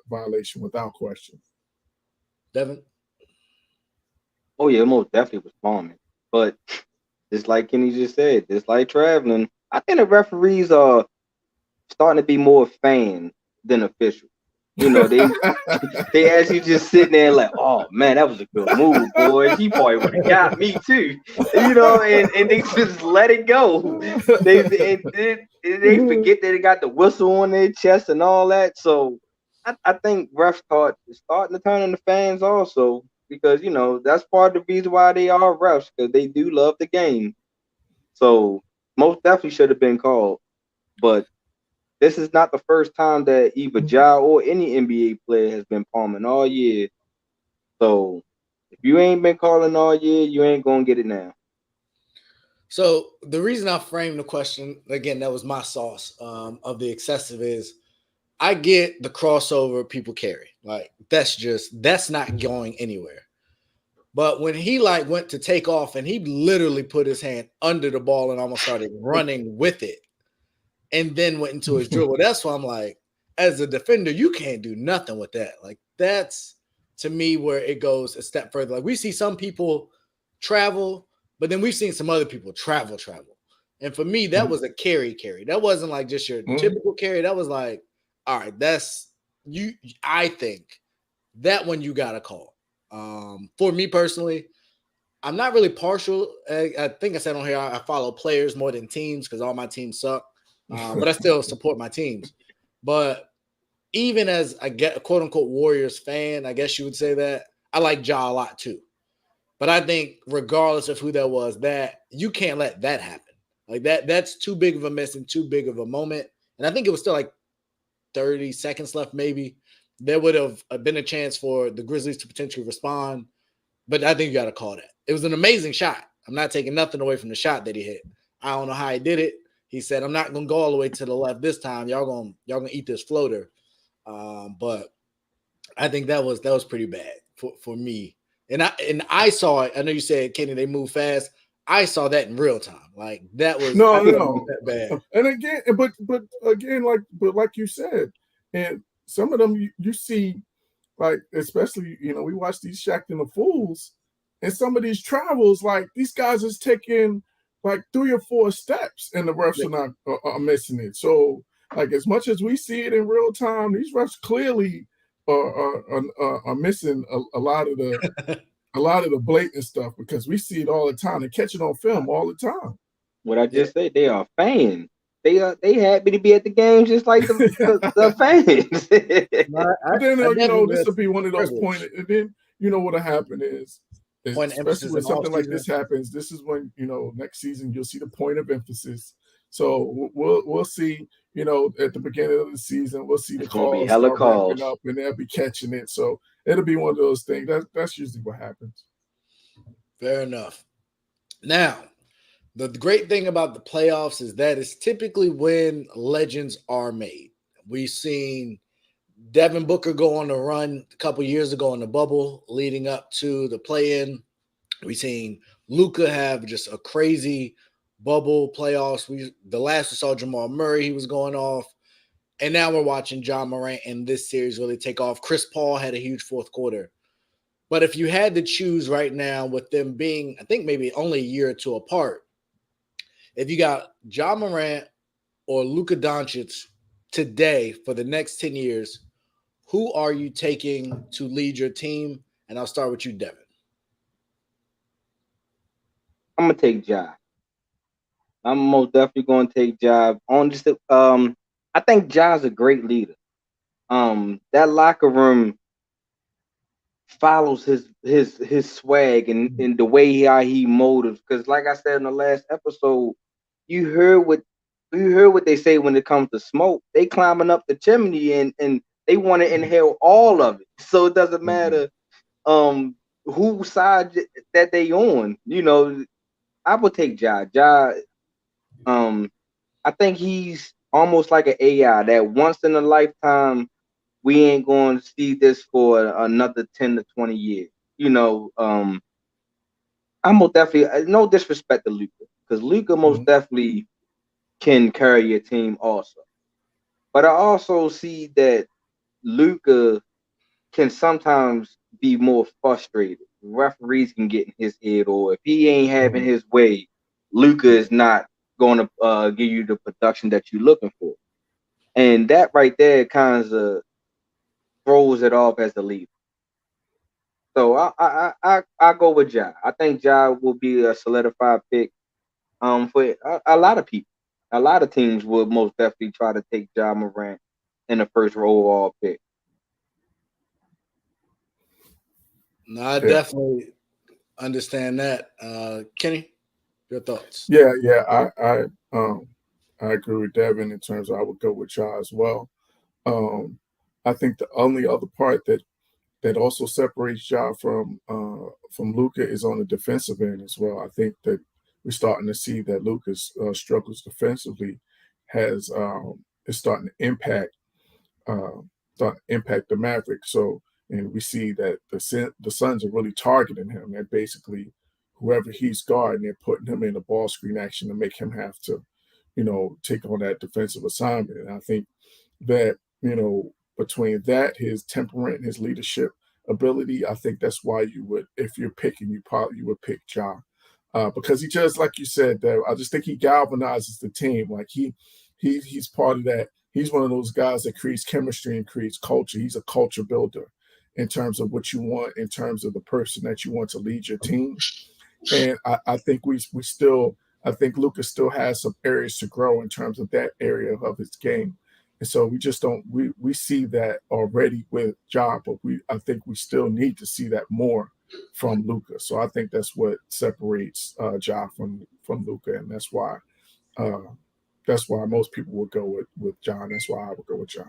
violation without question. Devin? Oh yeah, most definitely was palming. But just like Kenny just said, just like traveling, I think the referees are starting to be more fans than officials. They actually just sitting there like, oh man, that was a good move, boy. He probably would have got me too. And they just let it go. They forget that they got the whistle on their chest and all that. So I think refs starting to turn on the fans also, because that's part of the reason why they are refs, because they do love the game. So most definitely should have been called. But this is not the first time that either Ja or any NBA player has been palming all year. So if you ain't been calling all year, you ain't gonna get it now. So the reason I framed the question, again, that was my sauce of the excessive, is I get the crossover people carry. Like, that's not going anywhere. But when he went to take off and he literally put his hand under the ball and almost started running with it, and then went into his dribble, that's why I'm like, as a defender, you can't do nothing with that. Like, that's to me where it goes a step further. Like, we see some people travel, but then we've seen some other people travel. And for me, that was a carry. That wasn't like just your typical carry. That was like, all right, that's you. I think that one you got to call. For me personally, I'm not really partial. I think I said on here, I follow players more than teams because all my teams suck. But I still support my teams. But even as I get a quote unquote Warriors fan, I guess you would say that, I like Ja a lot too. But I think regardless of who that was, that you can't let that happen. Like, that's too big of a miss and too big of a moment. And I think it was still like 30 seconds left, maybe. There would have been a chance for the Grizzlies to potentially respond. But I think you got to call that. It was an amazing shot. I'm not taking nothing away from the shot that he hit. I don't know how he did it. He said, I'm not gonna go all the way to the left this time. Y'all gonna eat this floater. But I think that was pretty bad for me. And I saw it. I know you said, Kenny, they move fast. I saw that in real time. Like that was no. that bad. And again, but again, like you said, and some of them you see, like especially we watch these Shaq and the Fools, and some of these travels, like these guys is taking like 3 or 4 steps, and the refs are missing it. So like as much as we see it in real time, these refs clearly are missing a lot of the blatant stuff, because we see it all the time and catch it on film all the time. What I just said, they are fans. They happy to be at the games just like the fans. But then this will be one of those points, and then what'll happen is especially when something like this happens, this is when next season you'll see the point of emphasis. So we'll see. At the beginning of the season, we'll see the calls start ramping up, and they'll be catching it. So it'll be one of those things. That's usually what happens. Fair enough. Now, the great thing about the playoffs is that it's typically when legends are made. We've seen Devin Booker go on a run a couple years ago in the bubble leading up to the play-in. We've seen Luca have just a crazy bubble playoffs. The last we saw Jamal Murray, he was going off. And now we're watching John Morant in this series really take off. Chris Paul had a huge fourth quarter. But if you had to choose right now, with them being, I think maybe only a year or two apart, if you got John Morant or Luca Doncic today for the next 10 years, who are you taking to lead your team? And I'll start with you, Devin. I'm gonna take Ja. I'm most definitely going to take Ja. I think Ja's a great leader. That locker room follows his swag and the way how he motives. Because, like I said in the last episode, you heard what they say when it comes to smoke. They climbing up the chimney and they want to inhale all of it. So it doesn't matter whose side that they on. I would take Ja. I think he's almost like an AI that once in a lifetime, we ain't going to see this for another 10 to 20 years. I'm most definitely, no disrespect to Luca, because Luca most definitely can carry your team also. But I also see that Luca can sometimes be more frustrated. Referees can get in his head, or if he ain't having his way, Luca is not going to give you the production that you're looking for. And that right there kind of throws it off as a leader. So I go with Ja. I think Ja will be a solidified pick for a lot of people. A lot of teams will most definitely try to take Ja Morant in the first overall pick. No, I definitely understand that. Kenny, your thoughts? Yeah. I agree with Devin in terms of I would go with Ja as well. I think the only other part that also separates Ja from Luca is on the defensive end as well. I think that we're starting to see that Luca's struggles defensively is starting to impact the Mavericks. So, and we see that the Suns are really targeting him. And basically, whoever he's guarding, they're putting him in the ball screen action to make him have to, take on that defensive assignment. And I think that, between that, his temperament, and his leadership ability, I think that's why you would, if you're picking, you would pick Ja. Because he just, like you said, that I just think he galvanizes the team. Like he's part of that. He's one of those guys that creates chemistry and creates culture. He's a culture builder in terms of what you want, in terms of the person that you want to lead your team. And I think I think Luca still has some areas to grow in terms of that area of his game. And so we just don't, we see that already with Ja, but I think we still need to see that more from Luca. So I think that's what separates Ja from Luca, and that's why most people would go with Ja. That's why I would go with Ja.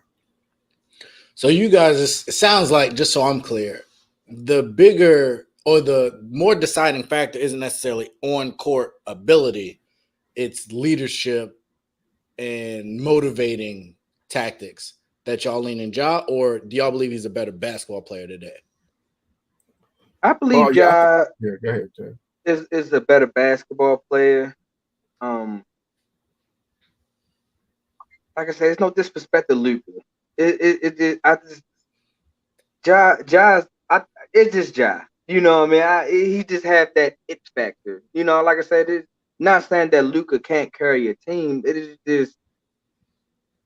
So you guys, it sounds like, just so I'm clear, the bigger or the more deciding factor isn't necessarily on court ability, it's leadership and motivating tactics that y'all lean in Ja, or do y'all believe he's a better basketball player today? I Oh believe yeah, Ja yeah. Go ahead, Jay. is a better basketball player. Um, like I said, it's no disrespect to Luca. I just Ja, it's just Ja. You know what I mean? He just have that it factor. You know, like I said, it's not saying that Luca can't carry a team. It is just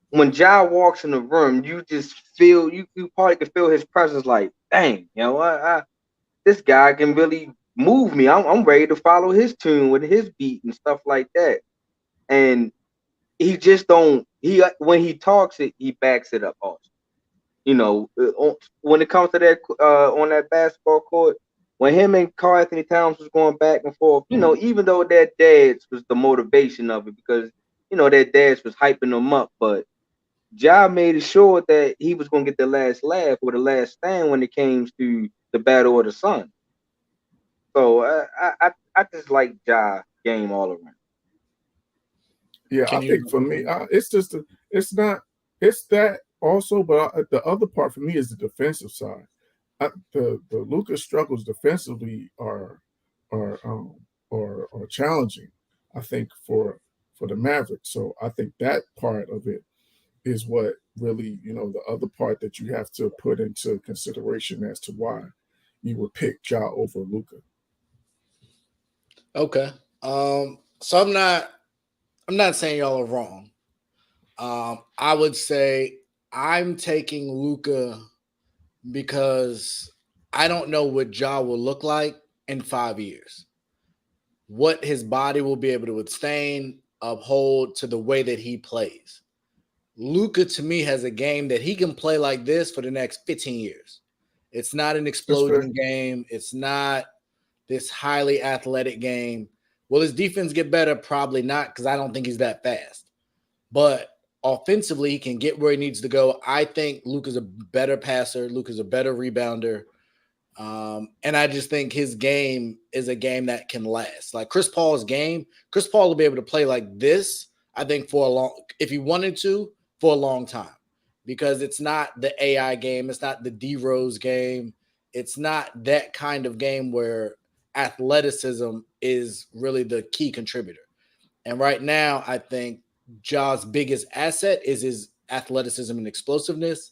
when Ja walks in the room, you just feel you probably can feel his presence. Like, dang, you know what? This guy can really move me. I'm ready to follow his tune with his beat and stuff like that. And he just don't. He when he talks it, he backs it up also. You know, when it comes to that on that basketball court, when him and Karl Anthony Towns was going back and forth, you know, even though their dads was the motivation of it because you know their dads was hyping them up, but Ja made sure that he was going to get the last laugh or the last stand when it came to the Battle of the Sun. So I just like Ja game all around. Yeah, I Can think you? for me, it's just it's not it's that also, but the other part for me is the defensive side. The Lucas struggles defensively are are challenging. I think for the Mavericks. So I think that part of it is what really the other part that you have to put into consideration as to why you would pick Ja over Luca. Okay. So I'm not saying y'all are wrong. I would say I'm taking Luca because I don't know what Ja will look like in 5 years. What his body will be able to withstand, uphold to the way that he plays. Luca to me has a game that he can play like this for the next 15 years. It's not an That's fair. explosion game. It's not this highly athletic game. Will his defense get better? Probably not, because I don't think he's that fast. But offensively, he can get where he needs to go. I think Luka's a better passer. Luka's a better rebounder. And I just think his game is a game that can last. Like Chris Paul's game, Chris Paul will be able to play like this, I think, for a long, if he wanted to, for a long time. Because it's not the AI game, it's not the D Rose game, it's not that kind of game where athleticism is really the key contributor. And right now, I think Ja's biggest asset is his athleticism and explosiveness.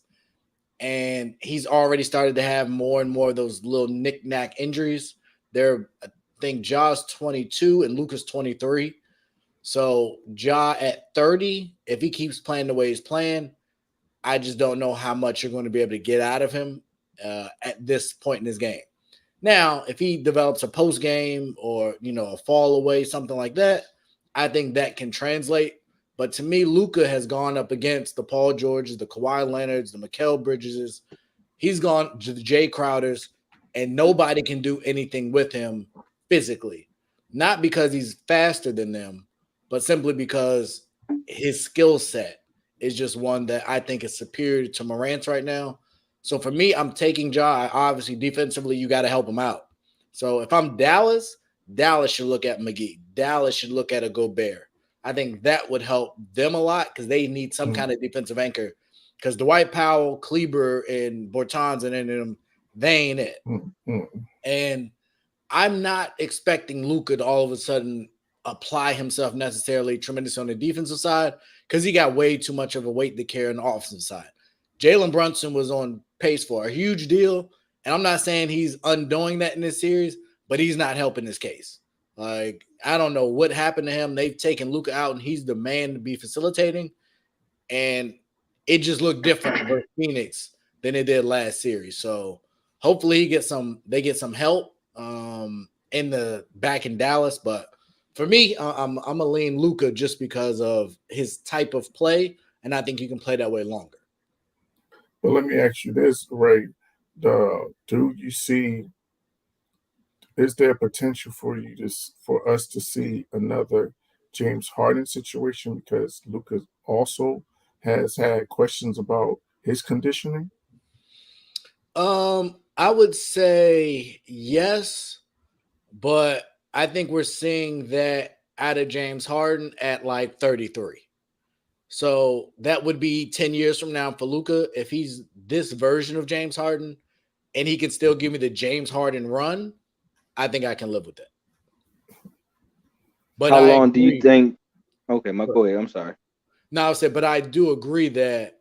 And he's already started to have more and more of those little knick-knack injuries. I think Ja's 22 and Luca's 23. So Ja at 30, if he keeps playing the way he's playing, I just don't know how much you're going to be able to get out of him at this point in his game. Now, if he develops a post game or a fall away, something like that, I think that can translate. But to me, Luca has gone up against the Paul Georges, the Kawhi Leonards, the Mikal Bridges. He's gone to the Jay Crowders, and nobody can do anything with him physically. Not because he's faster than them, but simply because his skill set is just one that I think is superior to Morant's right now. So for me, I'm taking Ja. Obviously, defensively, you got to help him out. So if I'm Dallas, Dallas should look at McGee. Dallas should look at a Gobert. I think that would help them a lot because they need some kind of defensive anchor. Because Dwight Powell, Kleber, and Bortons and them, they ain't it. And I'm not expecting Luca to all of a sudden apply himself necessarily tremendous on the defensive side because he got way too much of a weight to carry on the offensive side. Jaylen Brunson was on pace for a huge deal, and I'm not saying he's undoing that in this series, but he's not helping this case. Like, I don't know what happened to him. They've taken Luca out, and he's the man to be facilitating, and it just looked different versus Phoenix than it did last series. So hopefully they get some help in the back in Dallas. But for me, I'm gonna lean Luca just because of his type of play, and I think you can play that way longer. Well, let me ask you this, Ray. Do you see? Is there potential for us to see another James Harden situation because Luca also has had questions about his conditioning? I would say yes, but I think we're seeing that out of James Harden at like 33. So that would be 10 years from now for Luca. If he's this version of James Harden and he can still give me the James Harden run, I think I can live with that. But How I long do you agree. think? Okay, go ahead. I'm sorry. No, I said, but I do agree that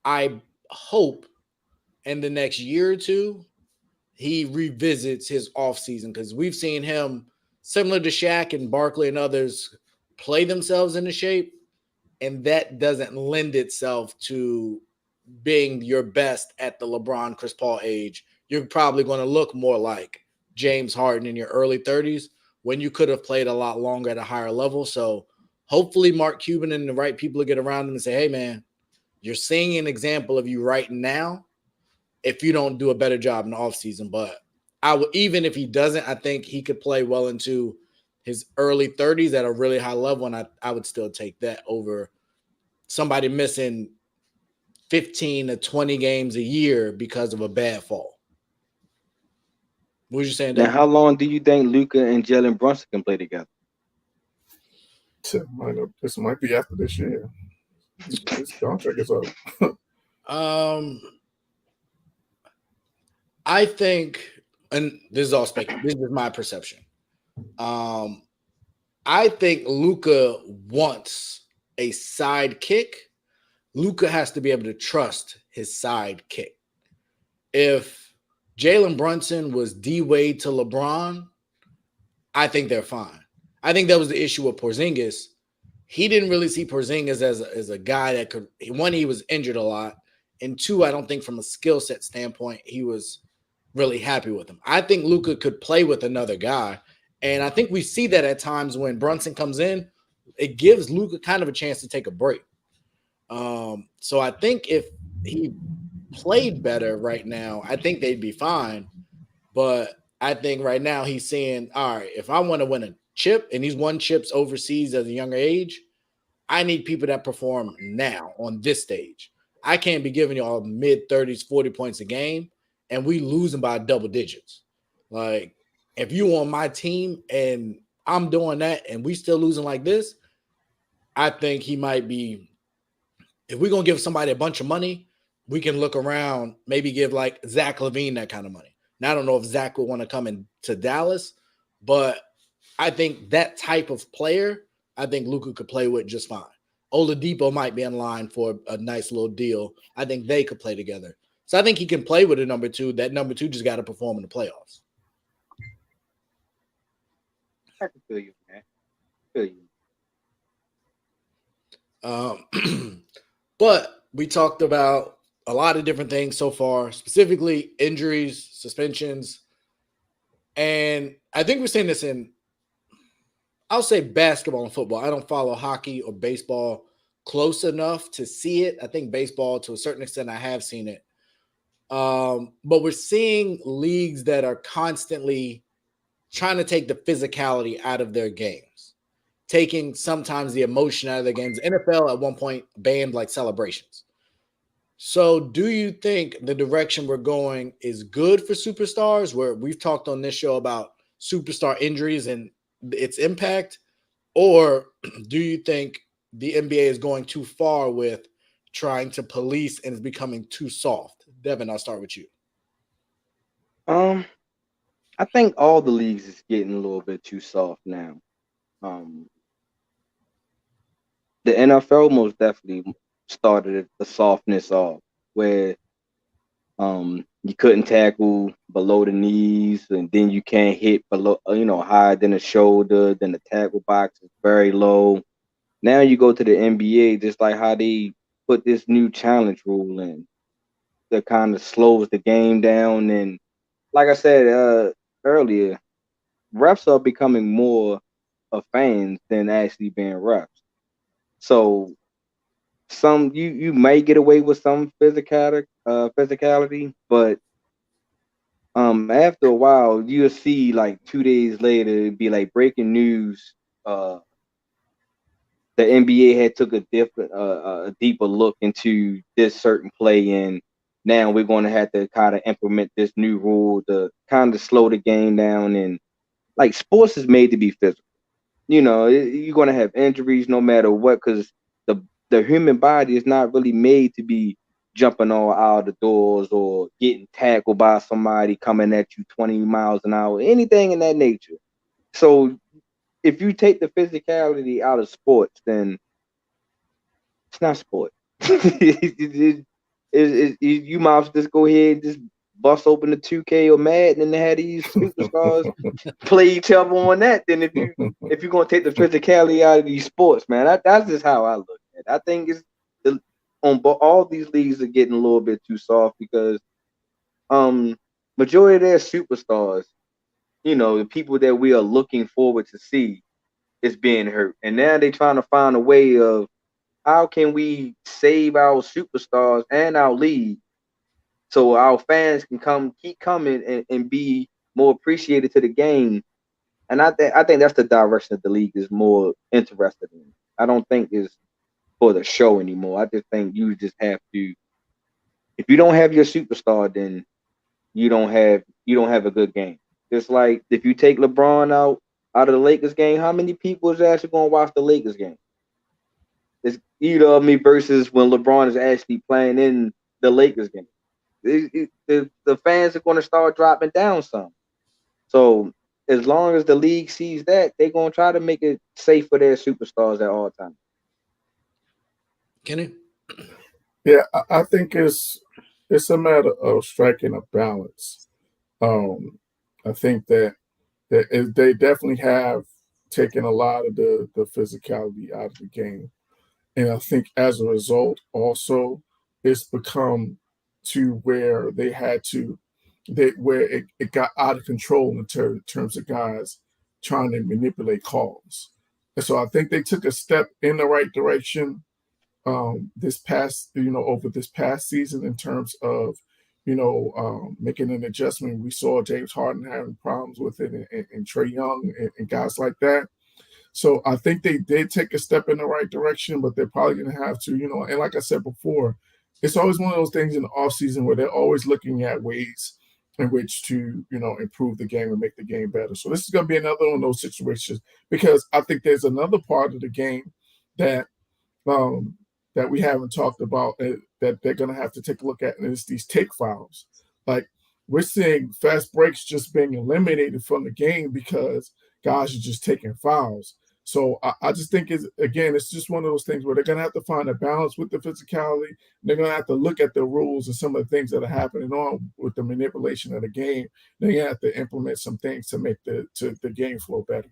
I hope in the next year or two he revisits his offseason because we've seen him, similar to Shaq and Barkley and others, play themselves into shape, and that doesn't lend itself to being your best at the LeBron, Chris Paul age. You're probably going to look more like James Harden in your early 30s when you could have played a lot longer at a higher level. So hopefully Mark Cuban and the right people will get around him and say, hey, man, you're seeing an example of you right now if you don't do a better job in the offseason. But I would, even if he doesn't, I think he could play well into his early 30s at a really high level, and I would still take that over somebody missing 15 to 20 games a year because of a bad fall. What was you saying, Now, Devin? how long do you think Luca and Jalen Brunson can play together? This might be after this year. His contract is up. I think, and this is all speculation. This is my perception. I think Luca wants a sidekick. Luca has to be able to trust his sidekick. If Jaylen Brunson was D Wade to LeBron, I think they're fine. I think that was the issue with Porzingis. He didn't really see Porzingis as a guy that could. One, he was injured a lot, and two, I don't think from a skill set standpoint he was really happy with him. I think Luca could play with another guy, and I think we see that at times when Brunson comes in, it gives Luca kind of a chance to take a break. So I think if he played better right now, I think they'd be fine. But I think right now he's saying, all right, if I want to win a chip, and he's won chips overseas at a younger age, I need people that perform now on this stage. I can't be giving y'all mid 30s, 40 points a game, and we losing by double digits. Like, if you on my team and I'm doing that and we still losing like this, I think he might be. If we're going to give somebody a bunch of money, we can look around, maybe give like Zach LaVine that kind of money. Now, I don't know if Zach would want to come into Dallas, but I think that type of player, I think Luka could play with just fine. Oladipo might be in line for a nice little deal. I think they could play together. So I think he can play with a number two. That number two just got to perform in the playoffs. I can feel you, man. Feel you. But we talked about a lot of different things so far, specifically injuries, suspensions. And I think we're seeing this in, I'll say basketball and football. I don't follow hockey or baseball close enough to see it. I think baseball, to a certain extent, I have seen it. But we're seeing leagues that are constantly trying to take the physicality out of their games, taking sometimes the emotion out of their games. NFL at one point banned like celebrations. So do you think the direction we're going is good for superstars, where we've talked on this show about superstar injuries and its impact? Or do you think the NBA is going too far with trying to police and is becoming too soft? Devin, I'll start with you. I think all the leagues is getting a little bit too soft now. The NFL most definitely started the softness off, where you couldn't tackle below the knees, and then you can't hit below, higher than the shoulder. Then the tackle box is very low. Now you go to the NBA, just like how they put this new challenge rule in, that kind of slows the game down. And like I said earlier, refs are becoming more of fans than actually being refs. So you may get away with some physicality, but after a while you'll see like 2 days later it'd be like breaking news. The NBA had took a deeper look into this certain play, and now we're going to have to kind of implement this new rule to kind of slow the game down. And like sports is made to be physical. You're going to have injuries no matter what, because the human body is not really made to be jumping all out the doors or getting tackled by somebody coming at you 20 miles an hour, anything in that nature. So if you take the physicality out of sports, then it's not sport. You might as well just go ahead and just bust open the 2K or Madden and have these superstars play each other on that. Then if you're gonna take the physicality out of these sports, man, that's just how I look at it. I think all these leagues are getting a little bit too soft because majority of their superstars, the people that we are looking forward to see, is being hurt, and now they're trying to find a way of how can we save our superstars and our league so our fans can keep coming and be more appreciated to the game. And I think that's the direction that the league is more interested in. I don't think it's for the show anymore. I just think you just have to, if you don't have your superstar, then you don't have a good game. Just like if you take LeBron out of the Lakers game, how many people is actually going to watch the Lakers game? It's versus when LeBron is actually playing in the Lakers game. The fans are going to start dropping down some. So as long as the league sees that, they're going to try to make it safe for their superstars at all times. Kenny? Yeah, I think it's a matter of striking a balance. I think that they definitely have taken a lot of the physicality out of the game. And I think as a result, also, it's become to where it got out of control in terms of guys trying to manipulate calls. And so I think they took a step in the right direction over this past season in terms of, making an adjustment. We saw James Harden having problems with it and Trae Young and guys like that. So I think they did take a step in the right direction, but they're probably going to have to, and like I said before, it's always one of those things in the offseason where they're always looking at ways in which to, improve the game and make the game better. So this is going to be another one of those situations, because I think there's another part of the game that that we haven't talked about that they're going to have to take a look at, and it's these take fouls. Like, we're seeing fast breaks just being eliminated from the game because guys are just taking fouls. So I just think it's just one of those things where they're going to have to find a balance with the physicality. They're going to have to look at the rules and some of the things that are happening on with the manipulation of the game. They're going to have to implement some things to make the game flow better.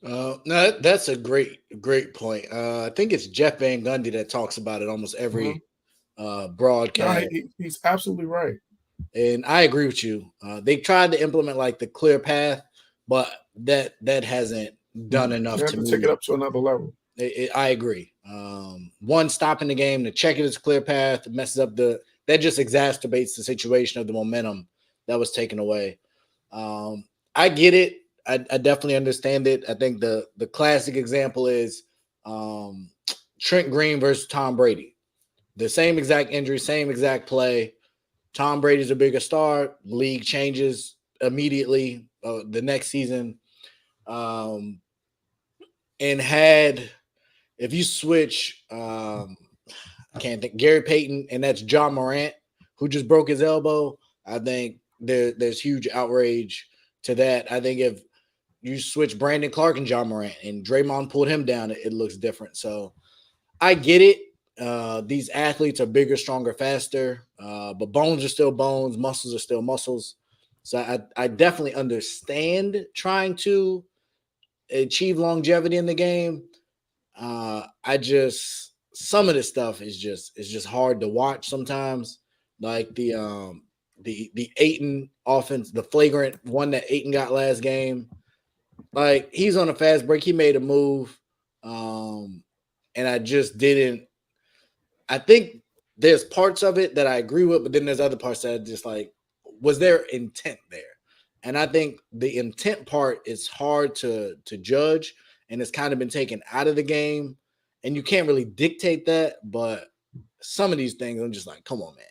No, that's a great point. I think it's Jeff Van Gundy that talks about it almost every broadcast. No, he's absolutely right. And I agree with you. They tried to implement like the clear path, but that hasn't done enough to take it up to another level. I agree. One, stopping the game to check if it's clear path messes up that just exacerbates the situation of the momentum that was taken away. I get it. I definitely understand it. I think the classic example is Trent Green versus Tom Brady. The same exact injury, same exact play. Tom Brady's a bigger star. League changes immediately the next season. And if you switch, I can't think, Gary Payton, and that's John Morant, who just broke his elbow, I think there's huge outrage to that. I think if you switch Brandon Clark and John Morant and Draymond pulled him down, it looks different. So I get it. These athletes are bigger, stronger, faster, but bones are still bones, muscles are still muscles. So I definitely understand trying to achieve longevity in the game. Some of this stuff is just hard to watch sometimes. Like the Ayton offense, the flagrant one that Ayton got last game. Like, he's on a fast break. He made a move. And I just didn't. I think there's parts of it that I agree with, but then there's other parts that are just like, was there intent there? And I think the intent part is hard to judge, and it's kind of been taken out of the game. And you can't really dictate that, but some of these things, I'm just like, come on, man.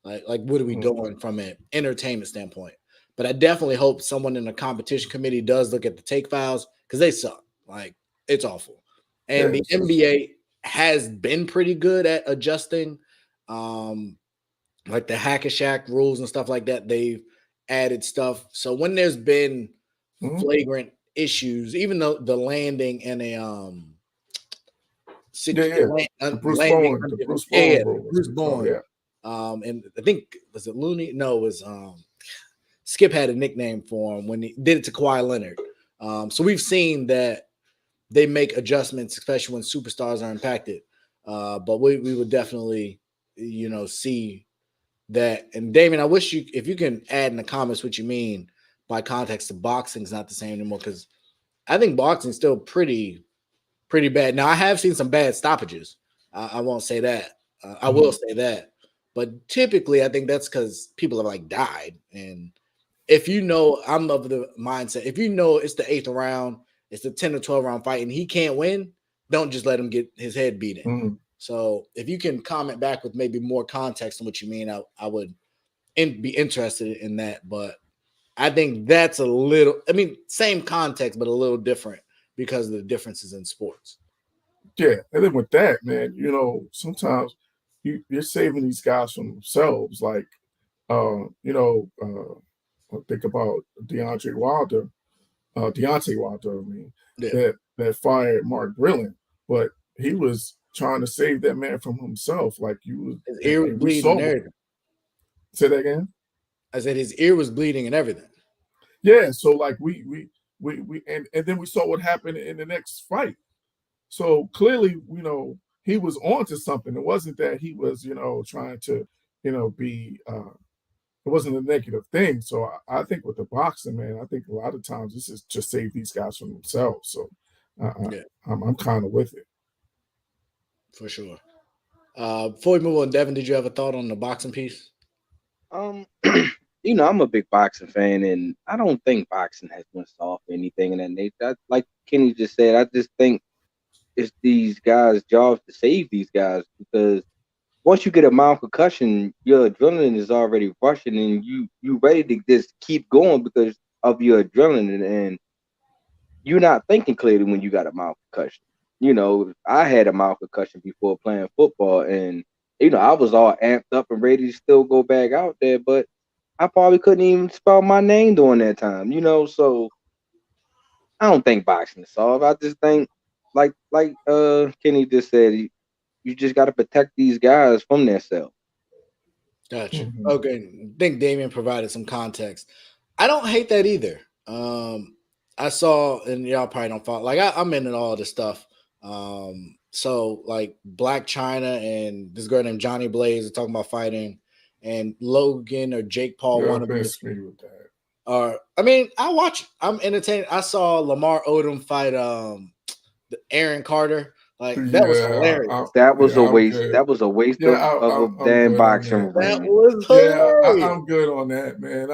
Like what are we doing from an entertainment standpoint? But I definitely hope someone in the competition committee does look at the take files because they suck. Like it's awful. And the NBA has been pretty good at adjusting like the hack a Shack rules and stuff like that. They've added stuff. So when there's been flagrant issues, even though the landing and a the Bruce Bowen. And I think was it Looney? No, it was Skip had a nickname for him when he did it to Kawhi Leonard. So we've seen that they make adjustments, especially when superstars are impacted. But we would definitely, see that. And Damien, I wish if you can add in the comments what you mean by context to boxing is not the same anymore, because I think boxing is still pretty bad. Now I have seen some bad stoppages. I won't say that. I will say that. But typically, I think that's because people have like died. And if I'm of the mindset, if it's the 8th round, it's the 10 or 12 round fight, and he can't win, don't just let him get his head beaten. So if you can comment back with maybe more context on what you mean, I would be interested in that. But I think that's same context, but a little different because of the differences in sports. Yeah, and then with that, man, sometimes you're saving these guys from themselves. Like, think about Deontay Wilder, that fired Mark Brilliant, but he was trying to save that man from himself. Like his ear was bleeding and everything. Say that again. I said his ear was bleeding and everything. Yeah, so like we and then we saw what happened in the next fight. So clearly, he was onto something. It wasn't that he was, trying to, be. It wasn't a negative thing. So I think with the boxing, man, I think a lot of times this is just save these guys from themselves. So I'm kind of with it. For sure. Before we move on, Devin, did you have a thought on the boxing piece? I'm a big boxing fan, and I don't think boxing has been soft or anything in that nature. Like Kenny just said, I just think it's these guys' jobs to save these guys, because once you get a mild concussion, your adrenaline is already rushing, and you ready to just keep going because of your adrenaline, and you're not thinking clearly when you got a mild concussion. I had a mild concussion before playing football, and I was all amped up and ready to still go back out there, but I probably couldn't even spell my name during that time. So I don't think boxing is soft. I just think, like Kenny just said, you just got to protect these guys from themselves. Gotcha. Okay. I think Damien provided some context. I don't hate that either. I saw, and y'all probably don't follow, like I'm into all this stuff. So like Black China and this girl named Johnny Blaze are talking about fighting, and Logan or Jake Paul, one of them. With that. I watch it. I'm entertained. I saw Lamar Odom fight Aaron Carter. Like that was hilarious. That was a waste. That was a waste of a damn boxing ring. That was hilarious. I'm good on that, man.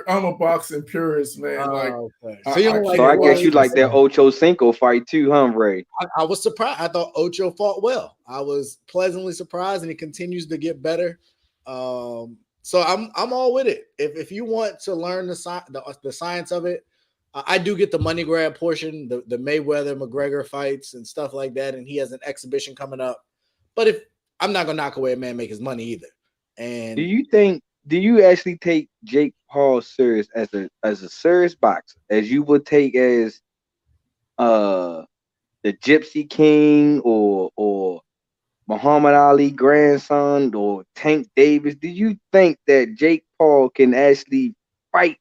I'm a boxing purist, man. So I guess you like that Ocho Cinco fight too, huh, Ray? I was surprised. I thought Ocho fought well. I was pleasantly surprised, and he continues to get better. So I'm all with it. If you want to learn the science of it, I do get the money grab portion, the Mayweather McGregor fights and stuff like that, and he has an exhibition coming up. But if I'm not gonna knock away a man make his money either. And do you actually take Jake Paul serious as a serious boxer, as you would take as the Gypsy King or Muhammad Ali grandson or Tank Davis? Do you think that Jake Paul can actually fight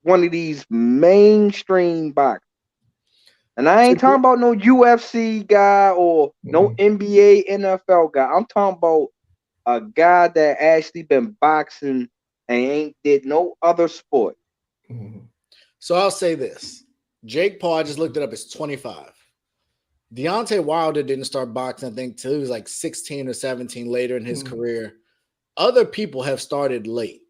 one of these mainstream boxers? And I ain't talking about no UFC guy or no NBA, NFL guy. I'm talking about a guy that actually been boxing and ain't did no other sport. So I'll say this. Jake Paul, I just looked it up, is 25. Deontay Wilder didn't start boxing, I think, till he was like 16 or 17 later in his career. Other people have started late.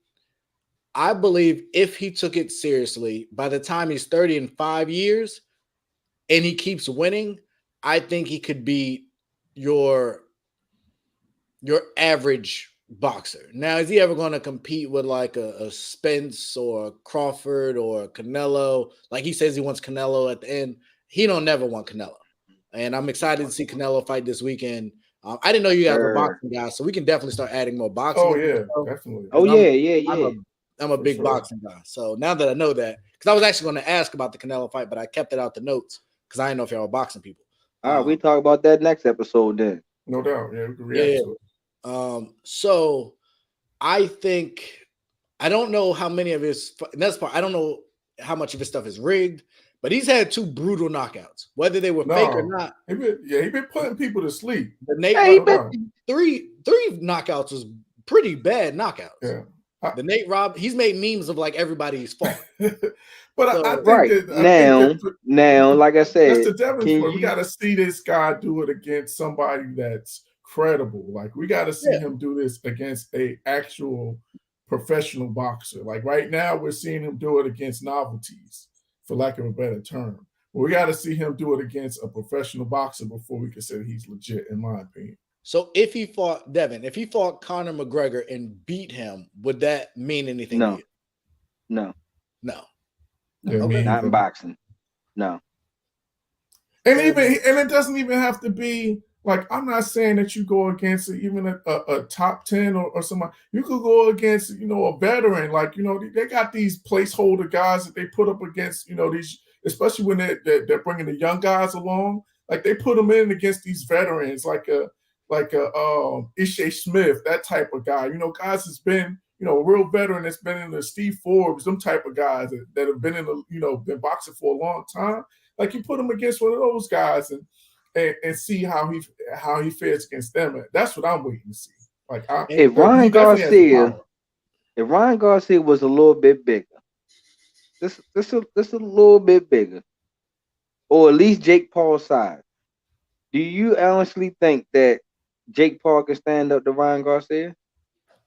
I believe if he took it seriously, by the time he's 30 in 5 years and he keeps winning, I think he could be your average boxer. Now, is he ever going to compete with like a Spence or a Crawford or a Canelo? Like he says he wants Canelo at the end. He don't never want Canelo. And I'm excited to see Canelo fight this weekend. I didn't know you guys were boxing guys, so we can definitely start adding more boxing. Oh yeah, definitely. Oh yeah. I'm a big boxing guy. So now that I know that, because I was actually going to ask about the Canelo fight, but I kept it out the notes because I didn't know if y'all were boxing people. All right, we talk about that next episode then. No doubt. Yeah, we can react to it. So I think I don't know how many of his that's part. I don't know how much of his stuff is rigged, but he's had 2 brutal knockouts, whether they were fake or not. He been putting people to sleep. The Nate three knockouts was pretty bad knockouts. Yeah. The Nate Robb, he's made memes of like everybody's fault. But so, I think now, like I said, that's the difference. We got to see this guy do it against somebody that's credible. Like we got to see him do this against a actual professional boxer. Like right now, we're seeing him do it against novelties, for lack of a better term. But we got to see him do it against a professional boxer before we can say he's legit, in my opinion. So if he fought Conor McGregor and beat him, would that mean anything to you? No. Yeah, okay. Not in boxing. No. And it doesn't even have to be like, I'm not saying that you go against even a top 10 or somebody. You could go against, a veteran. Like, they got these placeholder guys that they put up against, these, especially when they're bringing the young guys along. Like they put them in against these veterans, like a Ishe Smith, that type of guy. Guys that's been, a real veteran that's been in the Steve Forbes, them type of guys that have been in the, been boxing for a long time. Like you put him against one of those guys and see how he fares against them. That's what I'm waiting to see. Like if Ryan Garcia was a little bit bigger, just a little bit bigger, or at least Jake Paul's size, do you honestly think that Jake Paul can stand up to Ryan Garcia?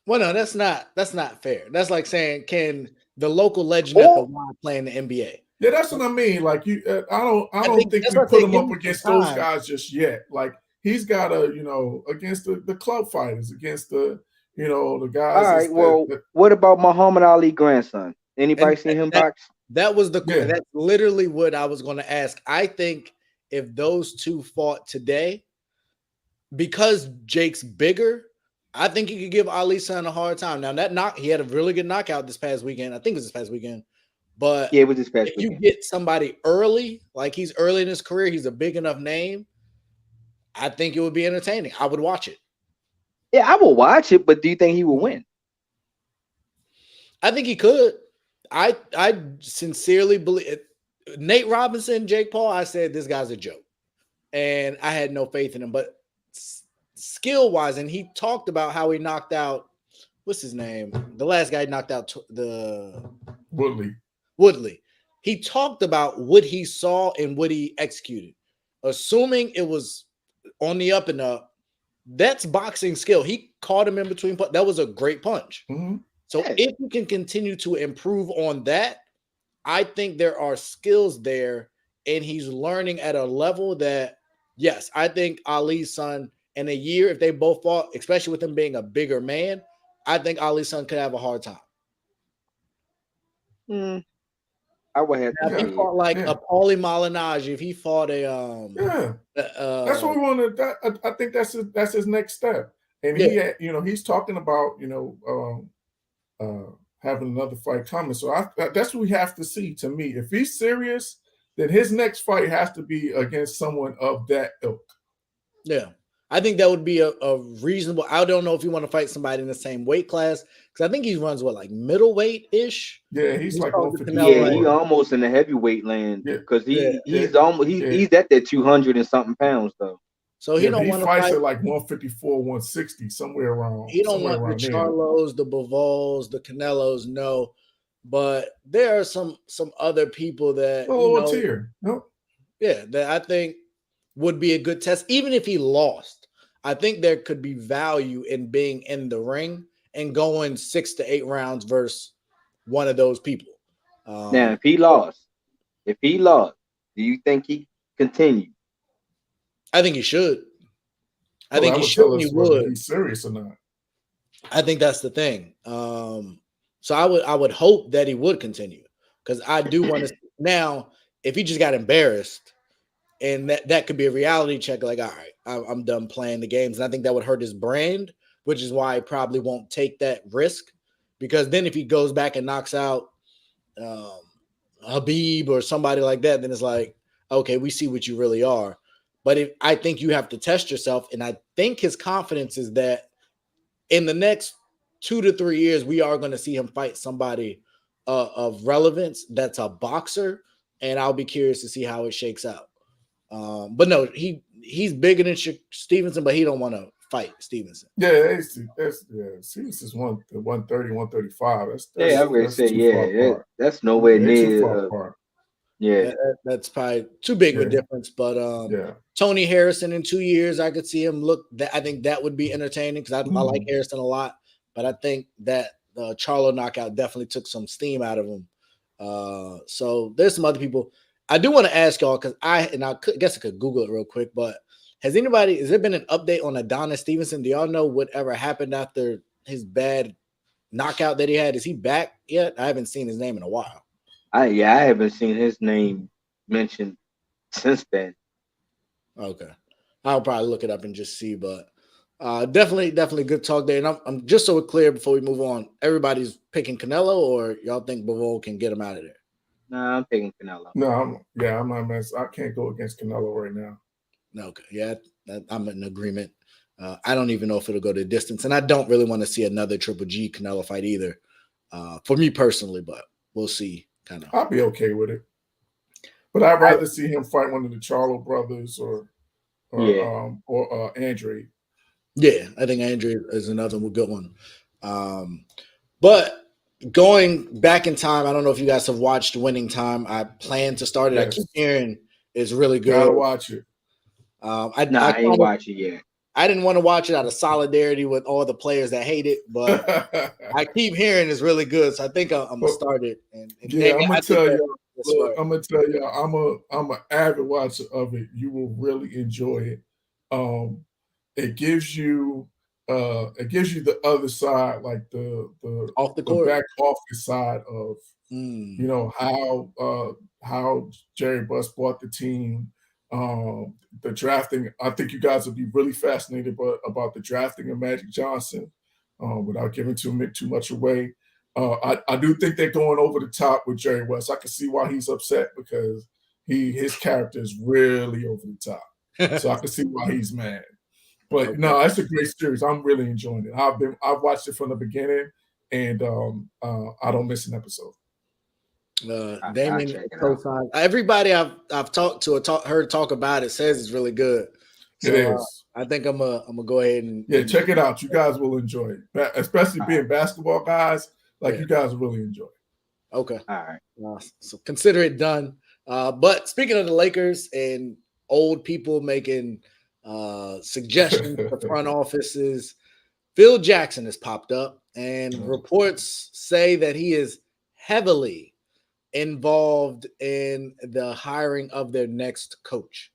Well, no, that's not fair. That's like saying, can the local legend at the Y play in the NBA? Yeah, that's what I mean. Like I don't think we put him up against those guys just yet. Like he's got to, against the club fighters, against the guys. All right. Well, what about Muhammad Ali grandson? Anybody seen him box? That was that's literally what I was going to ask. I think if those two fought today, because Jake's bigger, I think you could give Ali's son a hard time. Now he had a really good knockout this past weekend. I think it was this past weekend. But it was this past weekend. You get somebody early, like he's early in his career, he's a big enough name. I think it would be entertaining. I would watch it. Yeah, I will watch it, but do you think he will win? I think he could. I sincerely believe it. Nate Robinson, Jake Paul, I said this guy's a joke. And I had no faith in him. But skill-wise, and he talked about how he knocked out, what's his name? The last guy knocked out the Woodley. He talked about what he saw and what he executed. Assuming it was on the up and up, that's boxing skill. He caught him in between. That was a great punch. Mm-hmm. So if you can continue to improve on that, I think there are skills there, and he's learning at a level that, yes, I think Ali's son in a year, if they both fought, especially with him being a bigger man, I think Ali's son could have a hard time. I would have to. If he fought a Paulie Malignaggi, if he fought that's what we want to. I think that's his next step, and he's talking about having another fight coming. So that's what we have to see. To me, if he's serious, then his next fight has to be against someone of that ilk. Yeah. I think that would be a reasonable. I don't know if you want to fight somebody in the same weight class, because I think he runs middleweight-ish. Yeah, he's like 150. Yeah, he's almost in the heavyweight land because he's at that 200 and something pounds though. So he don't want to fight at like 154, 160, somewhere around. He don't want the Charlos, the Bovols, the Canelos, no. But there are some other people that tier. Nope. Yeah, that I think would be a good test, even if he lost. I think there could be value in being in the ring and going 6 to 8 rounds versus one of those people. Now, if he lost, do you think he continued? I think he should. I think he should. He would. He's serious or not? I think that's the thing. So I would hope that he would continue because I do want to. Now, if he just got embarrassed, and that could be a reality check, like, all right, I'm done playing the games, and I think that would hurt his brand, which is why he probably won't take that risk. Because then if he goes back and knocks out um, Habib or somebody like that, then it's like, okay, we see what you really are. But I think you have to test yourself, and I think his confidence is that in the next 2 to 3 years, we are going to see him fight somebody of relevance that's a boxer, and I'll be curious to see how it shakes out. But no, he's bigger than Stevenson, but he don't want to fight Stevenson. Yeah, Stevenson's 130, 135. Yeah, I would That's say, too far yeah, apart. that's nowhere They too near. far apart. Yeah, That's probably too big of a Yeah. difference. But Yeah. Tony Harrison in 2 years, I could see him look. I think that would be entertaining because I like Harrison a lot. But I think that the Charlo knockout definitely took some steam out of him. So there's some other people. I do want to ask y'all because I guess I could Google it real quick. But has there been an update on Adonis Stevenson? Do y'all know whatever happened after his bad knockout that he had? Is he back yet? I haven't seen his name in a while. I haven't seen his name mentioned since then. Okay, I'll probably look it up and just see. But definitely good talk there. And I'm just so clear before we move on. Everybody's picking Canelo, or y'all think Vogel can get him out of there? Nah, I'm picking Canelo. No, I'm not mess. I can't go against Canelo right now. Okay, yeah, I'm in agreement. I don't even know if it'll go the distance, and I don't really want to see another Triple G Canelo fight either. For me personally, but we'll see. Kind of, I'll be okay with it. But I'd rather see him fight one of the Charlo brothers or Andre. Yeah, I think Andre is another good one. But going back in time, I don't know if you guys have watched Winning Time. I plan to start it. Yes. I keep hearing it's really good. Gotta watch it. I ain't watch it yet. I didn't want to watch it out of solidarity with all the players that hate it, but I keep hearing it's really good, so I think I'm gonna start it. And yeah, I'm gonna tell you. I'm gonna tell you, I'm an avid watcher of it. You will really enjoy it. It gives you the other side, like the off the court, back office side of you know how Jerry Buss bought the team. The drafting, I think you guys will be really fascinated about the drafting of Magic Johnson, without giving too much away. I do think they're going over the top with Jerry West. I can see why he's upset because his character is really over the top. So I can see why he's mad. But okay. No, it's a great series. I'm really enjoying it. I've watched it from the beginning, and I don't miss an episode. Damon, everybody I've talked to or heard talk about it says it's really good. So, it is. I think I'm gonna go ahead and check it out. You guys will enjoy it, especially being basketball guys. You guys will really enjoy it. Okay, all right. So consider it done. But speaking of the Lakers and old people making suggestions for front offices, Phil Jackson has popped up, and reports say that he is heavily involved in the hiring of their next coach.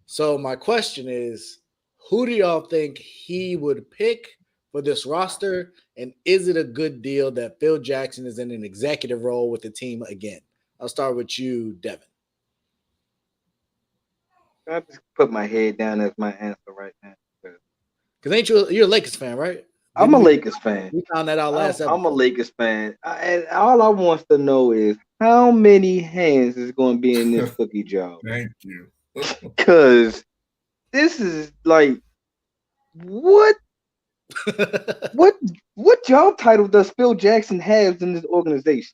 So my question is, who do y'all think he would pick for this roster? And is it a good deal that Phil Jackson is in an executive role with the team again? I'll start with you, Devin. I just put my head down as my answer right now. Because you're a Lakers fan, right? I'm a Lakers fan. We found that out last episode. I'm a Lakers fan. And all I want to know is how many hands is going to be in this cookie jar? Thank you. Because this is like, what job title does Phil Jackson have in this organization?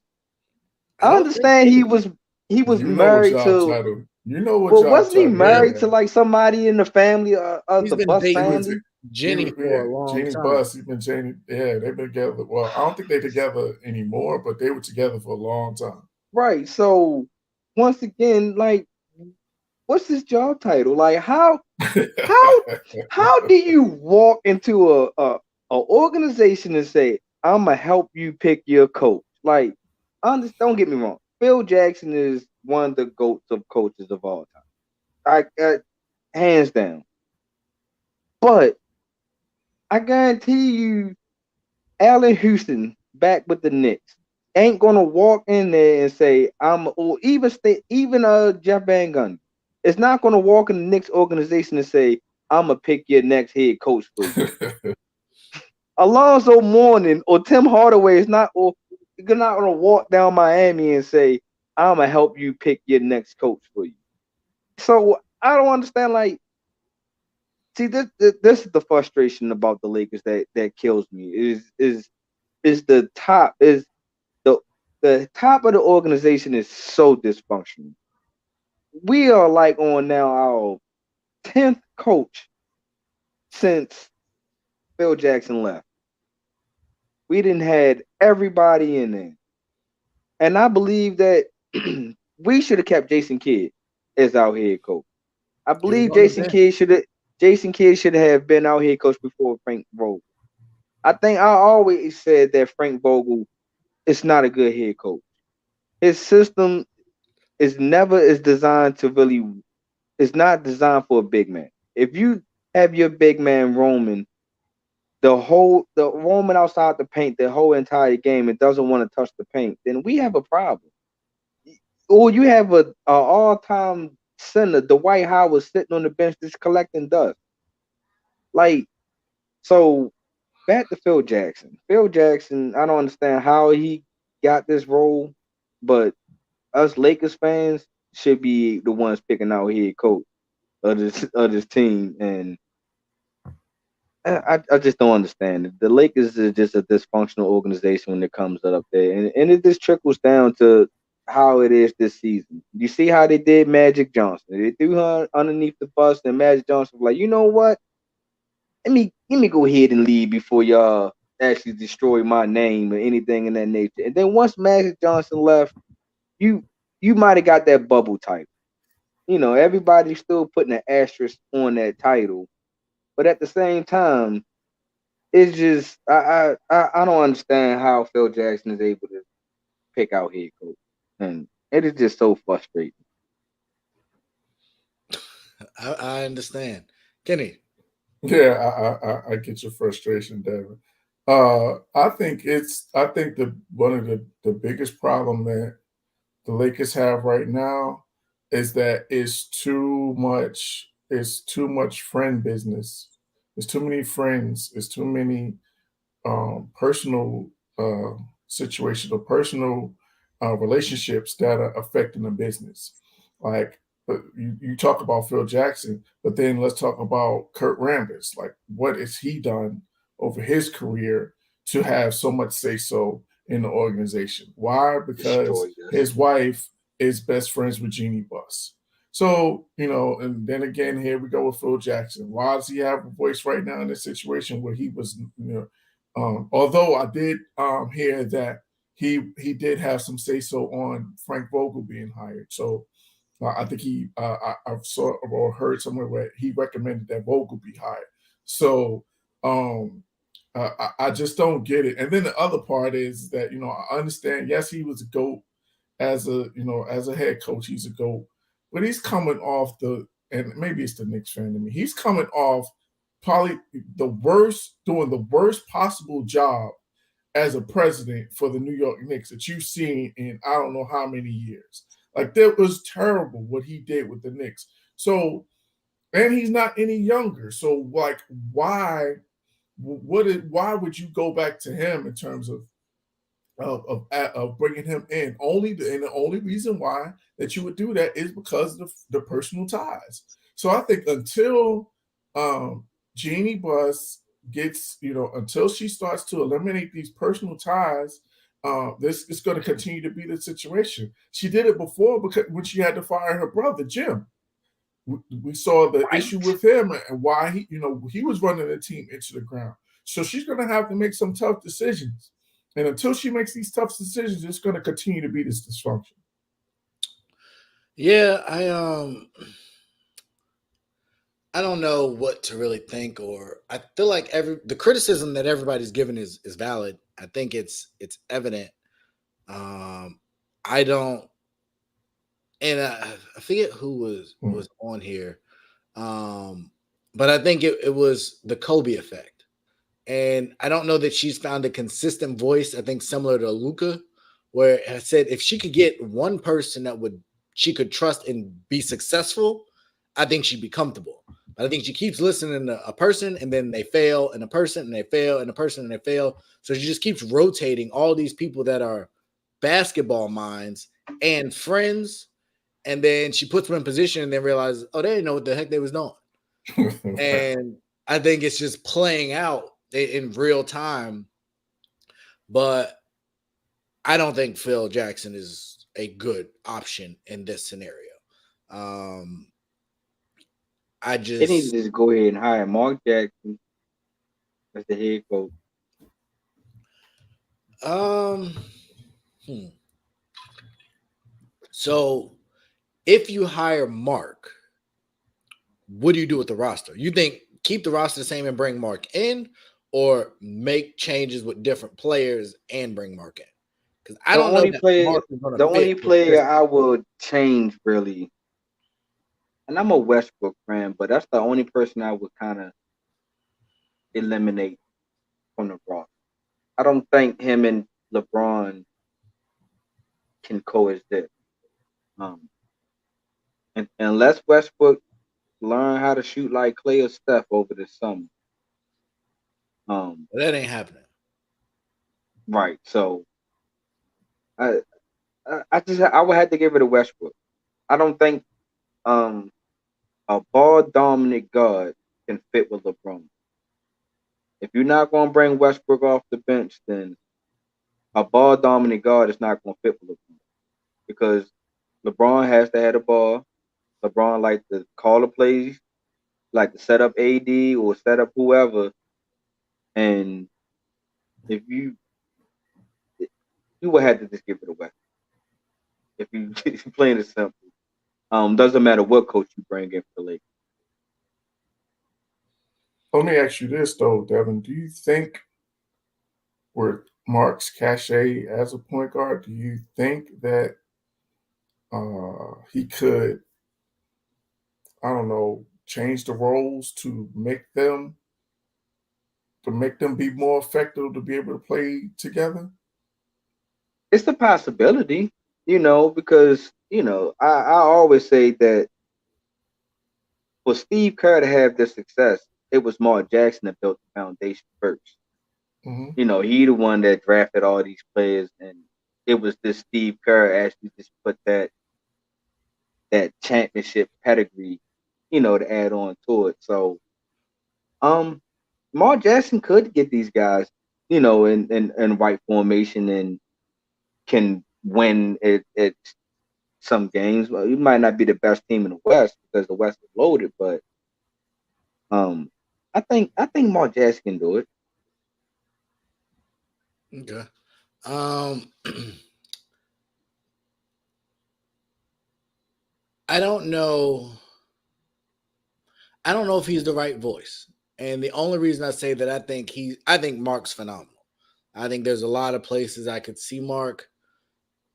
I understand he was married to. You know what? Well, wasn't he married to like somebody in the family of the Buss family? Jenny for a long time. Buss, even Jenny, they've been together. Well, I don't think they're together anymore, but they were together for a long time. Right. So once again, like, what's his job title? Like, how do you walk into a organization and say, "I'm gonna help you pick your coach"? Like, don't get me wrong. Phil Jackson is one of the GOATs of coaches of all time. Hands down. But I guarantee you, Allen Houston back with the Knicks ain't gonna walk in there and say or even Jeff Van Gundy. It's not gonna walk in the Knicks organization and say I'm gonna pick your next head coach for you. Alonzo Mourning or Tim Hardaway is not you're not gonna walk down Miami and say I'm gonna help you pick your next coach for you. So I don't understand. Like, see, this is the frustration about the Lakers that kills me. Is the top is the top of the organization is so dysfunctional. We are like on now our 10th coach since Phil Jackson left. We didn't had everybody in there. And I believe that we should have kept Jason Kidd as our head coach. I believe Jason Kidd should have been our head coach before Frank Vogel. I think I always said that Frank Vogel is not a good head coach. His system is designed to really. It's not designed for a big man. If you have your big man roaming the roaming outside the paint the whole entire game and doesn't want to touch the paint, then we have a problem. Or you have a all-time center, Dwight Howard, sitting on the bench just collecting dust. Like, so back to Phil Jackson. Phil Jackson, I don't understand how he got this role, but us Lakers fans should be the ones picking out head coach of this team, and I just don't understand it. The Lakers is just a dysfunctional organization when it comes up there, and it just trickles down to how it is this season. You see how they did Magic Johnson? They threw her underneath the bus, and Magic Johnson was like, you know what? Let me go ahead and leave before y'all actually destroy my name or anything in that nature. And then once Magic Johnson left, you might have got that bubble title. You know, everybody's still putting an asterisk on that title. But at the same time, it's just I don't understand how Phil Jackson is able to pick out head coach, and it is just so frustrating. I understand, Kenny. Yeah, I get your frustration, Devin. I think one of the biggest problem that the Lakers have right now is that it's too much friend business. There's too many friends. There's too many personal situations or personal relationships that are affecting the business. Like you talk about Phil Jackson, but then let's talk about Kurt Rambis. Like, what has he done over his career to have so much say so in the organization? Why? Because his wife is best friends with Jeannie Buss. So, and then again, here we go with Phil Jackson. Why does he have a voice right now in this situation where he was, although I did hear that he did have some say so on Frank Vogel being hired. So I think I saw or heard somewhere where he recommended that Vogel be hired. So I just don't get it. And then the other part is that, I understand, yes, he was a GOAT as a head coach, he's a GOAT, but he's coming off and maybe it's the Knicks fan to me, he's coming off probably doing the worst possible job as a president for the New York Knicks that you've seen in I don't know how many years. Like, that was terrible what he did with the Knicks. So, and he's not any younger. So, like, why would you go back to him in terms of bringing him in? And the only reason why that you would do that is because of the personal ties. So I think until Jeannie Buss gets, until she starts to eliminate these personal ties, this is going to continue to be the situation. She did it before because when she had to fire her brother, Jim. We saw the issue with him and why he was running the team into the ground. So she's going to have to make some tough decisions. And until she makes these tough decisions, it's going to continue to be this dysfunction. Yeah, I don't know what to really think, or I feel like the criticism that everybody's given is valid. I think it's evident. I don't, and I forget who was on here, but I think it was the Kobe effect. And I don't know that she's found a consistent voice, I think similar to Luca, where I said if she could get one person that she could trust and be successful, I think she'd be comfortable. But I think she keeps listening to a person and then they fail, and a person and they fail, and a person and they fail. So she just keeps rotating all these people that are basketball minds and friends, and then she puts them in position and then realizes, oh, they didn't know what the heck they was doing. And I think it's just playing out in real time. But I don't think Phil Jackson is a good option in this scenario. They need to just go ahead and hire Mark Jackson as the head coach. So if you hire Mark, what do you do with the roster? You think keep the roster the same and bring Mark in, or make changes with different players and bring Mark in? Because I don't know that the only player I would change really, and I'm a Westbrook fan, but that's the only person I would kind of eliminate from the roster. I don't think him and LeBron can coexist. And unless Westbrook learn how to shoot like Clay or Steph over the summer. That ain't happening. Right. So I would have to give it to Westbrook. I don't think a ball dominant guard can fit with LeBron. If you're not going to bring Westbrook off the bench, then a ball dominant guard is not going to fit with LeBron, because LeBron has to have the ball. LeBron like to call the plays, like to set up AD or set up whoever. And if you would have to just give it away. If you plain and simple. Doesn't matter what coach you bring in for the Lakers. Let me ask you this though, Devin. Do you think with Mark's cachet as a point guard, do you think that he could, I don't know, change the roles to make them be more effective, to be able to play together? It's a possibility, because I always say that for Steve Kerr to have this success, it was Mark Jackson that built the foundation first. Mm-hmm. He the one that drafted all these players, and it was this Steve Kerr actually just put that championship pedigree, to add on to it. So, Mark Jackson could get these guys, in right formation and can win at some games. Well, you might not be the best team in the West because the West is loaded, but I think Mark Jackson can do it. Okay. I don't know. I don't know if he's the right voice. And the only reason I say that, I think Mark's phenomenal. I think there's a lot of places I could see Mark.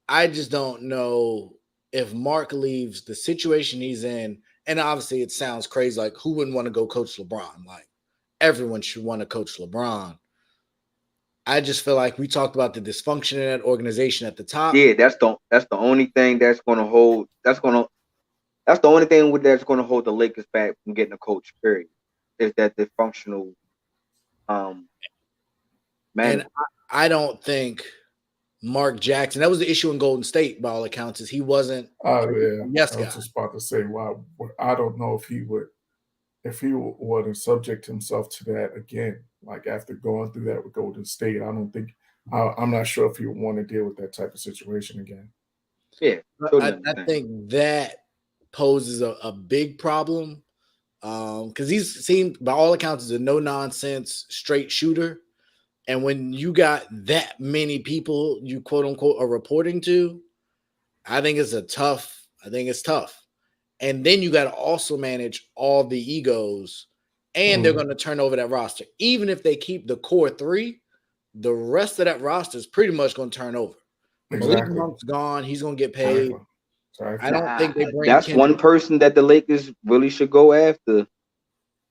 I just don't know if Mark leaves the situation he's in. And obviously it sounds crazy. Like, who wouldn't want to go coach LeBron? Like, everyone should want to coach LeBron. I just feel like we talked about the dysfunction in that organization at the top. Yeah, that's the only thing that's going to hold. That's the only thing that's going to hold the Lakers back from getting a coach. Period. Is that dysfunctional man? And I don't think Mark Jackson. That was the issue in Golden State, by all accounts, is he wasn't. Oh yeah, yes, I was just about to say. Well, I don't know if he would subject himself to that again. Like after going through that with Golden State, I'm not sure if he would want to deal with that type of situation again. Yeah, I think that poses a big problem because he's seen, by all accounts, is a no-nonsense straight shooter. And when you got that many people you quote unquote are reporting to, I think it's tough. And then you got to also manage all the egos, and they're going to turn over that roster. Even if they keep the core three, the rest of that roster is pretty much going to turn over. Exactly. Malik Monk's gone. He's going to get paid. Exactly. I don't think they bring. That's one person that the Lakers really should go after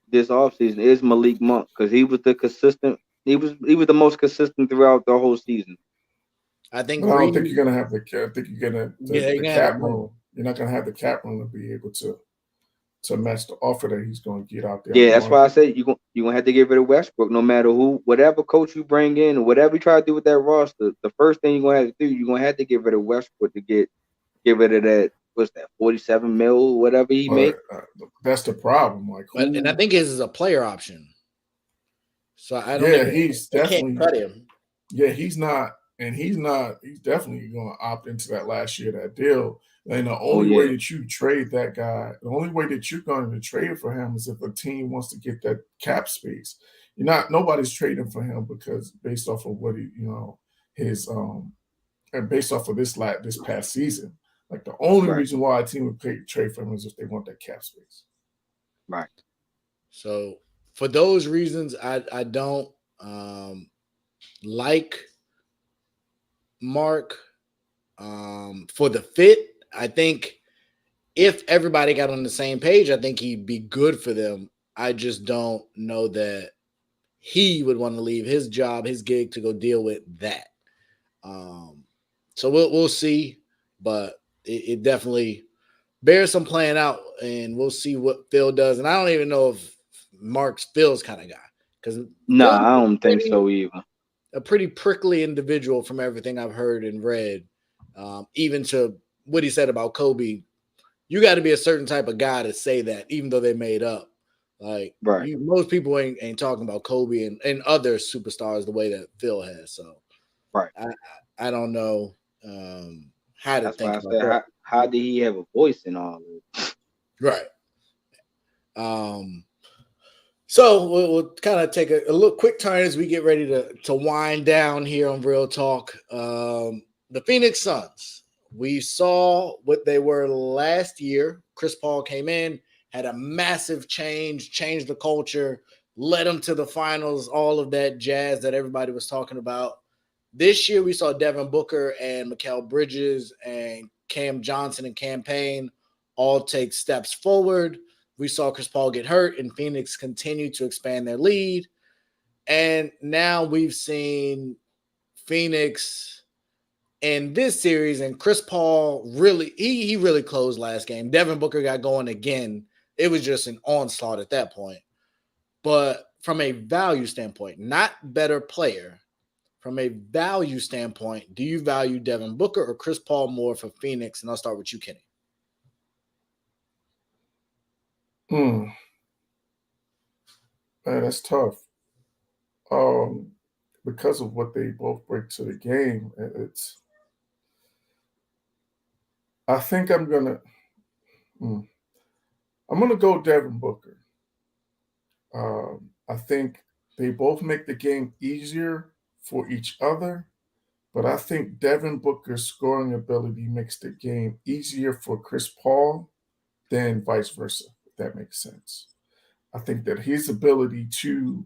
this offseason is Malik Monk, because he was the consistent He was the most consistent throughout the whole season. I think But I don't Reed, think you're gonna have the. I think you're gonna yeah, you're the gonna have cap the room. You're not gonna have the cap room to be able to match the offer that he's going to get out there on Yeah, the that's why I market. said you gonna have to get rid of Westbrook, no matter whatever coach you bring in, or whatever you try to do with that roster. The first thing you're gonna have to do, you're gonna have to get rid of Westbrook to get rid of that. What's that? 47 mil, whatever he But make. that's the problem. Like, and I think his is a player option. So I don't yeah, even. he's They can't definitely. cut him. Yeah, he's not, and he's not. He's definitely going to opt into that last year of that deal. And the Oh only way yeah, that you trade that guy, the only way that you're going to trade for him is if a team wants to get that cap space. You're not. Nobody's trading for him because based off of what he, his and based off of this past season. Like the only right, reason why a team would trade for him is if they want that cap space. right. So for those reasons, I don't like Mark. For the fit, I think if everybody got on the same page, I think he'd be good for them. I just don't know that he would want to leave his job, his gig, to go deal with that. So we'll see, but it definitely bears some playing out, and we'll see what Phil does. And I don't even know if Mark's Phil's kind of guy, because Nah, Phil's I don't think so either. a pretty prickly individual from everything I've heard and read. Even to what he said about Kobe, you got to be a certain type of guy to say that, even though they made up. Like Right. most people ain't talking about Kobe and other superstars the way that Phil has. So Right. I don't know how to That's why think I about said, that. how did he have a voice in all this? Right. So we'll kind of take a little quick turn as we get ready to wind down here on Real Talk. The Phoenix Suns. We saw what they were last year. Chris Paul came in, had a massive change, changed the culture, led them to the finals, all of that jazz that everybody was talking about. This year, we saw Devin Booker and Mikal Bridges and Cam Johnson and Cam Payne all take steps forward. We saw Chris Paul get hurt, and Phoenix continue to expand their lead. And now we've seen Phoenix in this series, and Chris Paul really he really closed last game. Devin Booker got going again. It was just an onslaught at that point. But from a value standpoint, not better player, from a value standpoint, do you value Devin Booker or Chris Paul more for Phoenix? And I'll start with you, Kenny. Man, that's tough. Because of what they both bring to the game, it's. I think I'm gonna go Devin Booker. I think they both make the game easier for each other, but I think Devin Booker's scoring ability makes the game easier for Chris Paul than vice versa, if that makes sense. I think that his ability to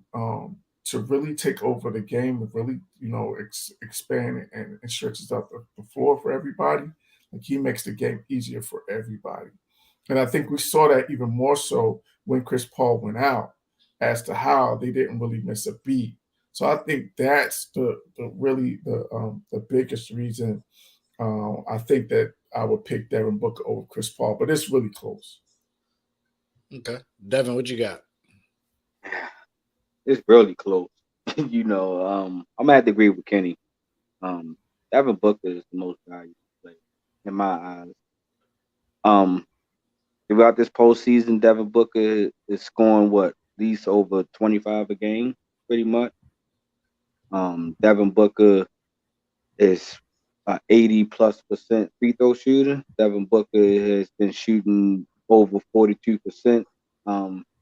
really take over the game and really, expand and stretches out the floor for everybody, like he makes the game easier for everybody. And I think we saw that even more so when Chris Paul went out, as to how they didn't really miss a beat. So I think that's the biggest reason. I think that I would pick Devin Booker over Chris Paul, but it's really close. Okay. Devin, what you got? It's really close. I'm gonna have to agree with Kenny. Devin Booker is the most valuable player in my eyes. Throughout this postseason, Devin Booker is scoring at least over 25 a game, pretty much. Devin Booker is 80+% free throw shooter. Devin Booker has been shooting over 42%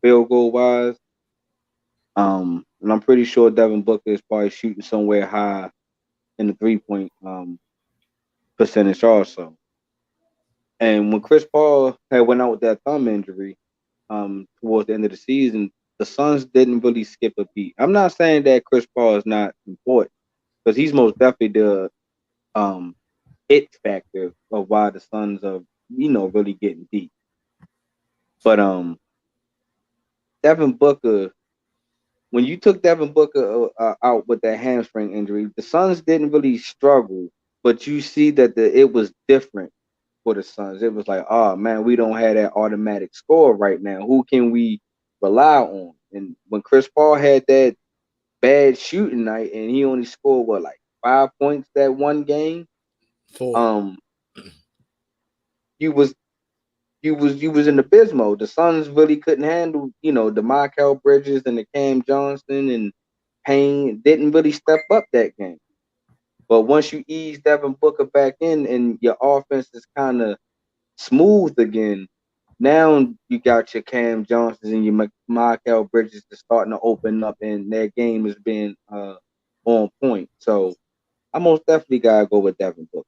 field goal wise. And I'm pretty sure Devin Booker is probably shooting somewhere high in the 3-point percentage also. And when Chris Paul had went out with that thumb injury towards the end of the season, the Suns didn't really skip a beat. I'm not saying that Chris Paul is not important, because he's most definitely the it factor of why the Suns are, really getting deep. But Devin Booker when you took Devin Booker out with that hamstring injury, the Suns didn't really struggle, but you see that it was different for the Suns. It was like, oh man, we don't have that automatic score right now. Who can we rely on? And when Chris Paul had that bad shooting night and he only scored like 5 points that one game, 4. you was in abysmal. The Suns really couldn't handle, the Michael Bridges and the Cam Johnson and Payne didn't really step up that game. But once you ease Devin Booker back in and your offense is kind of smooth again, now you got your Cam Johnsons and your Michael Bridges that's starting to open up and their game is being on point. So I most definitely gotta go with Devin Booker.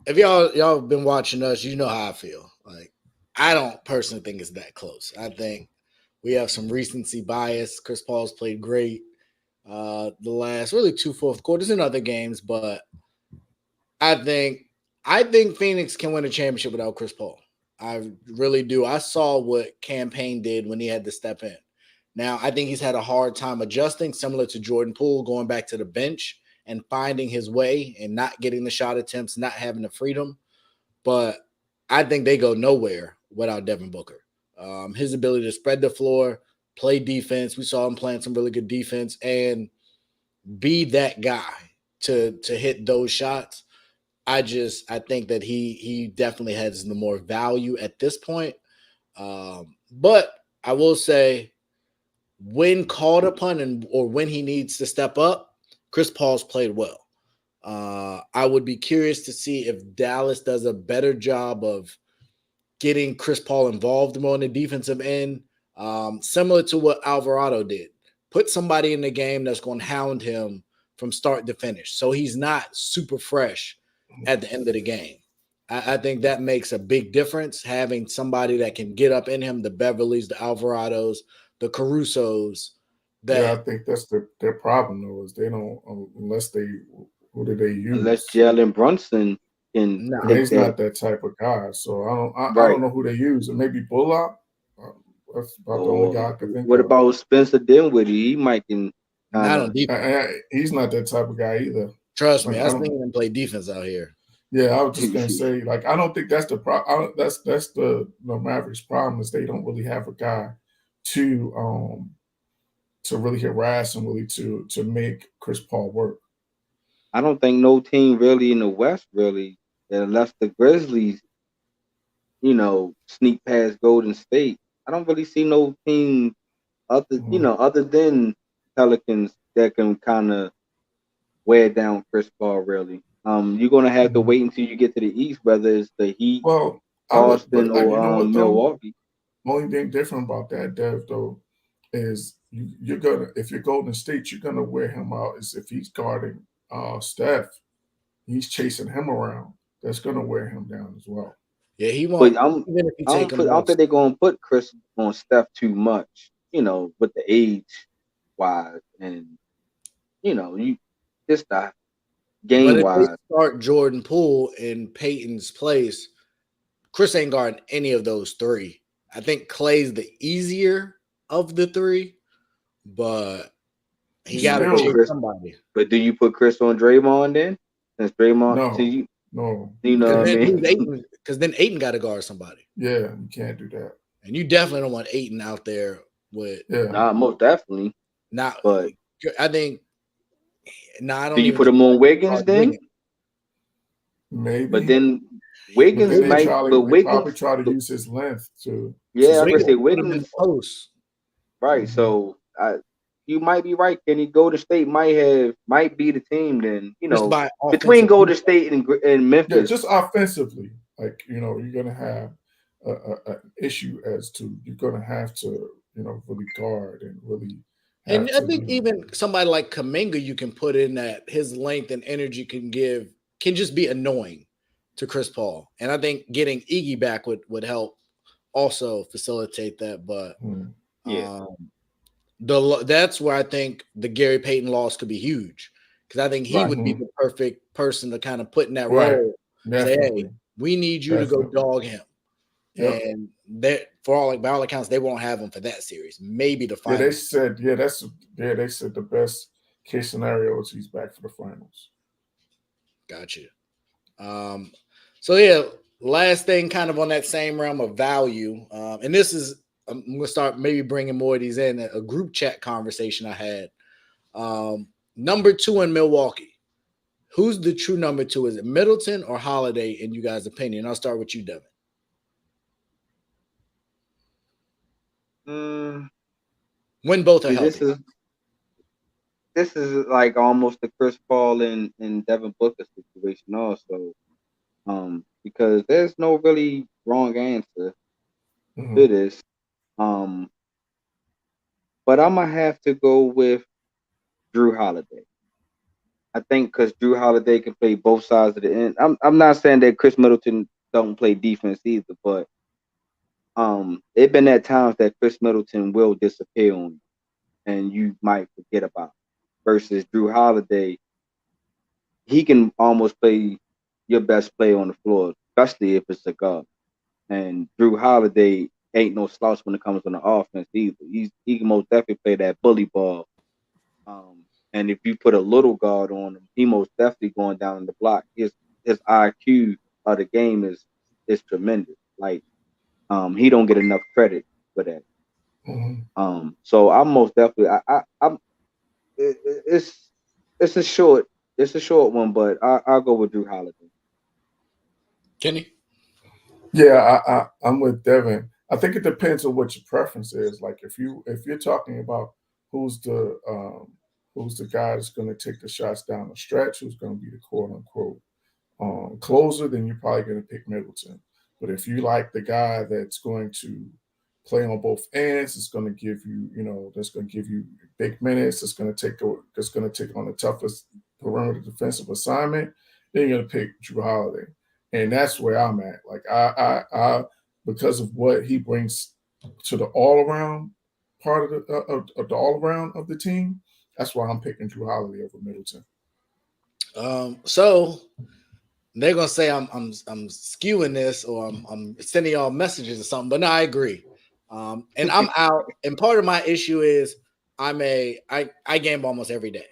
If y'all been watching us, you know how I feel. Like, I don't personally think it's that close. I think we have some recency bias. Chris Paul's played great the last really 2 fourth quarters in other games, but I think Phoenix can win a championship without Chris Paul. I really do. I saw what Campaign did when he had to step in. Now, I think he's had a hard time adjusting, similar to Jordan Poole, going back to the bench and finding his way and not getting the shot attempts, not having the freedom. But I think they go nowhere without Devin Booker. His ability to spread the floor, play defense. We saw him playing some really good defense and be that guy to hit those shots. I think that he definitely has the more value at this point. But I will say, when called upon or when he needs to step up, Chris Paul's played well. I would be curious to see if Dallas does a better job of getting Chris Paul involved more on the defensive end, similar to what Alvarado did. Put somebody in the game that's going to hound him from start to finish, so he's not super fresh at the end of the game. I think that makes a big difference, having somebody that can get up in him, the Beverleys, the Alvarados, the Carusos. I think that's their problem, though, is they don't, unless they, who do they use? Unless Jaylen Brunson can. No, he's not that type of guy. So I don't know who they use. Maybe Bullock. That's about the only guy I can think of. What about Spencer Dinwiddie? He might can. Not on defense. He's not that type of guy either. Trust me, I was thinking him play defense out here. Yeah, I was just gonna say, like, I don't think that's the problem. That's the Mavericks' problem, is they don't really have a guy to really harass and really to make Chris Paul work. I don't think no team really in the West really, unless the Grizzlies, sneak past Golden State. I don't really see no team other than Pelicans that can kind of wear down Chris Paul really. You're gonna have to wait until you get to the East, whether it's the Heat, Boston, or Milwaukee. Only thing different about that, Dev, though, is you're gonna, if you're Golden State, you're gonna wear him out. Is if he's guarding Steph, he's chasing him around. That's gonna wear him down as well. Yeah, he won't. I don't think they're gonna put Chris on Steph too much. With the age wise, and you just the game wise. If they start Jordan Poole in Peyton's place, Chris ain't guarding any of those three. I think Clay's the easier of the three, but he got to chase somebody. But do you put Chris on Draymond then? Since Draymond, no. You know what I mean? Because then Ayton got to guard somebody. Yeah, you can't do that. And you definitely don't want Ayton out there with. Yeah, nah, most definitely. Not, but I think. No, I don't. Do you put him on Wiggins then? Maybe. But then Wiggins might. Wiggins probably try to use his length to. Yeah, I'm gonna say Wiggins close. Right, so you might be right, Kenny. Golden State might be the team then. Between Golden State and Memphis. Yeah, just offensively, like you're gonna have an issue as to you're gonna have to really guard and really. And I think even somebody like Kuminga, you can put in that his length and energy can just be annoying to Chris Paul. And I think getting Iggy back would help also facilitate that. But that's where I think the Gary Payton loss could be huge, because I think he would be the perfect person to kind of put in that role. Say, hey, we need you to go dog him. Yep. And that by all accounts, they won't have him for that series. Maybe the Yeah, finals. they said the best case scenario is he's back for the finals. Gotcha. So yeah, last thing kind of on that same realm of value. And this is, I'm going to start maybe bringing more of these in. A group chat conversation I had. Number 2 in Milwaukee. Who's the true number 2? Is it Middleton or Holiday in you guys' opinion? I'll start with you, Devin. When both are See, healthy. this is like almost the Chris Paul and Devin Booker situation also. Because there's no really wrong answer to this. But I'm gonna have to go with Drew Holiday. I think because Drew Holiday can play both sides of the end. I'm not saying that Chris Middleton don't play defense either, but it been at times that Chris Middleton will disappear on you and you might forget about it. Versus Drew Holiday, he can almost play your best player on the floor, especially if it's a guard. And Drew Holiday ain't no slouch when it comes on the offense either. He can most definitely play that bully ball. And if you put a little guard on him, he most definitely going down in the block. His IQ of the game is tremendous. Like he don't get enough credit for that. So I'm most definitely I'm it's a short one, but I'll go with Drew Holiday. Kenny? Yeah, I'm with Devin. I think it depends on what your preference is. Like if you're talking about who's the guy that's going to take the shots down the stretch, who's going to be the quote unquote closer, then you're probably going to pick Middleton. But if you like the guy that's going to play on both ends, it's going to give you, that's going to give you big minutes. That's going to take on the toughest perimeter defensive assignment. Then you're going to pick Drew Holiday. And that's where I'm at. Like I because of what he brings to the all around part of the all around of the team, that's why I'm picking Drew Holiday over Middleton. So they're gonna say I'm skewing this or I'm sending y'all messages or something, but no, I agree. And I'm out. And part of my issue is I game almost every day.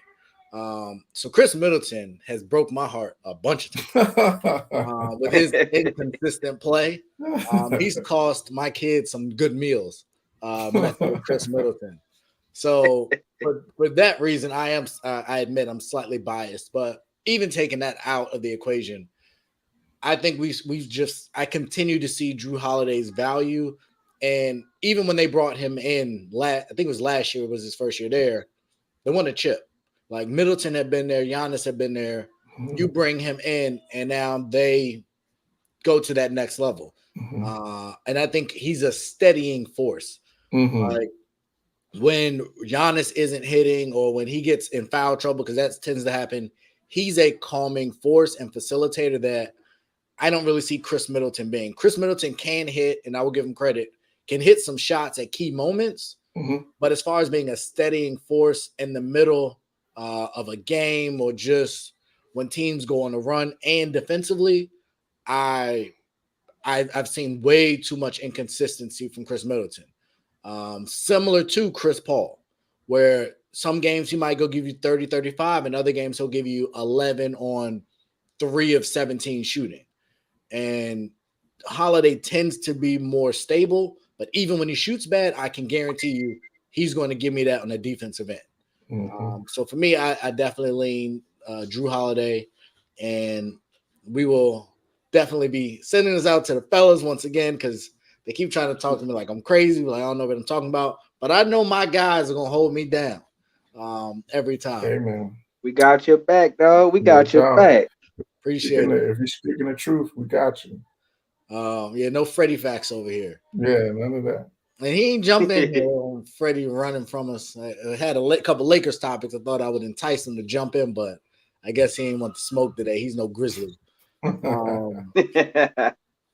So Chris Middleton has broke my heart a bunch of times with his inconsistent play. He's cost my kids some good meals messing with Chris Middleton. So for that reason, I admit I'm slightly biased, but even taking that out of the equation, I think I continue to see Drew Holiday's value. And even when they brought him in, I think it was last year, it was his first year there, they won a chip. Like Middleton had been there, Giannis had been there. You bring him in, and now they go to that next level. And I think he's a steadying force. Like when Giannis isn't hitting or when he gets in foul trouble, because that tends to happen, he's a calming force and facilitator that I don't really see Chris Middleton being. Chris Middleton can hit, and I will give him credit, can hit some shots at key moments. But as far as being a steadying force in the middle of a game or just when teams go on a run and defensively, I've seen way too much inconsistency from Chris Middleton. Similar to Chris Paul, where some games he might go give you 30, 35, and other games he'll give you 11 on 3 of 17 shooting. And Holiday tends to be more stable, but even when he shoots bad, I can guarantee you he's going to give me that on the defensive end. So for me, I definitely lean Drew Holiday, and we will definitely be sending this out to the fellas once again because they keep trying to talk to me like I'm crazy, like I don't know what I'm talking about. But I know my guys are going to hold me down every time. Amen. We got your back, dog. We got your back. Appreciate it. If you're speaking the truth, we got you. No Freddie facts over here. Yeah, none of that. And he ain't jumping in Freddie running from us. I had a couple Lakers topics. I thought I would entice him to jump in, but I guess he ain't want to smoke today. He's no Grizzly.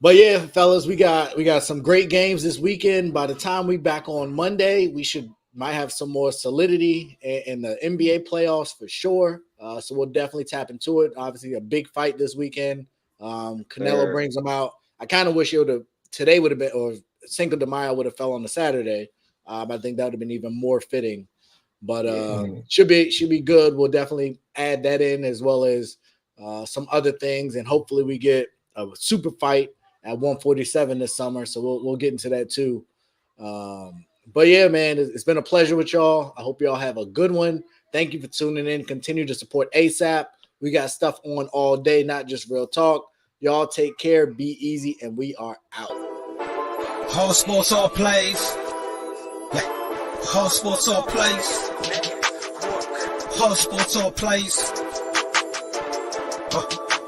But yeah, fellas, we got some great games this weekend. By the time we back on Monday, we might have some more solidity in the NBA playoffs for sure. So we'll definitely tap into it. Obviously, a big fight this weekend. Canelo brings them out. I kind of wish it would have today would have been, or Cinco de Mayo would have fell on the Saturday, I think that would have been even more fitting. But should be good. We'll definitely add that in, as well as some other things, and hopefully we get a super fight at 147 this summer. So we'll get into that too. But yeah, man, it's been a pleasure with y'all. I hope y'all have a good one. Thank you for tuning in. Continue to support ASAP. We got stuff on all day, not just real talk. Y'all take care, be easy, and we are out. Whole sports, all plays. Yeah. Whole sports, all plays. Whole sports, all plays.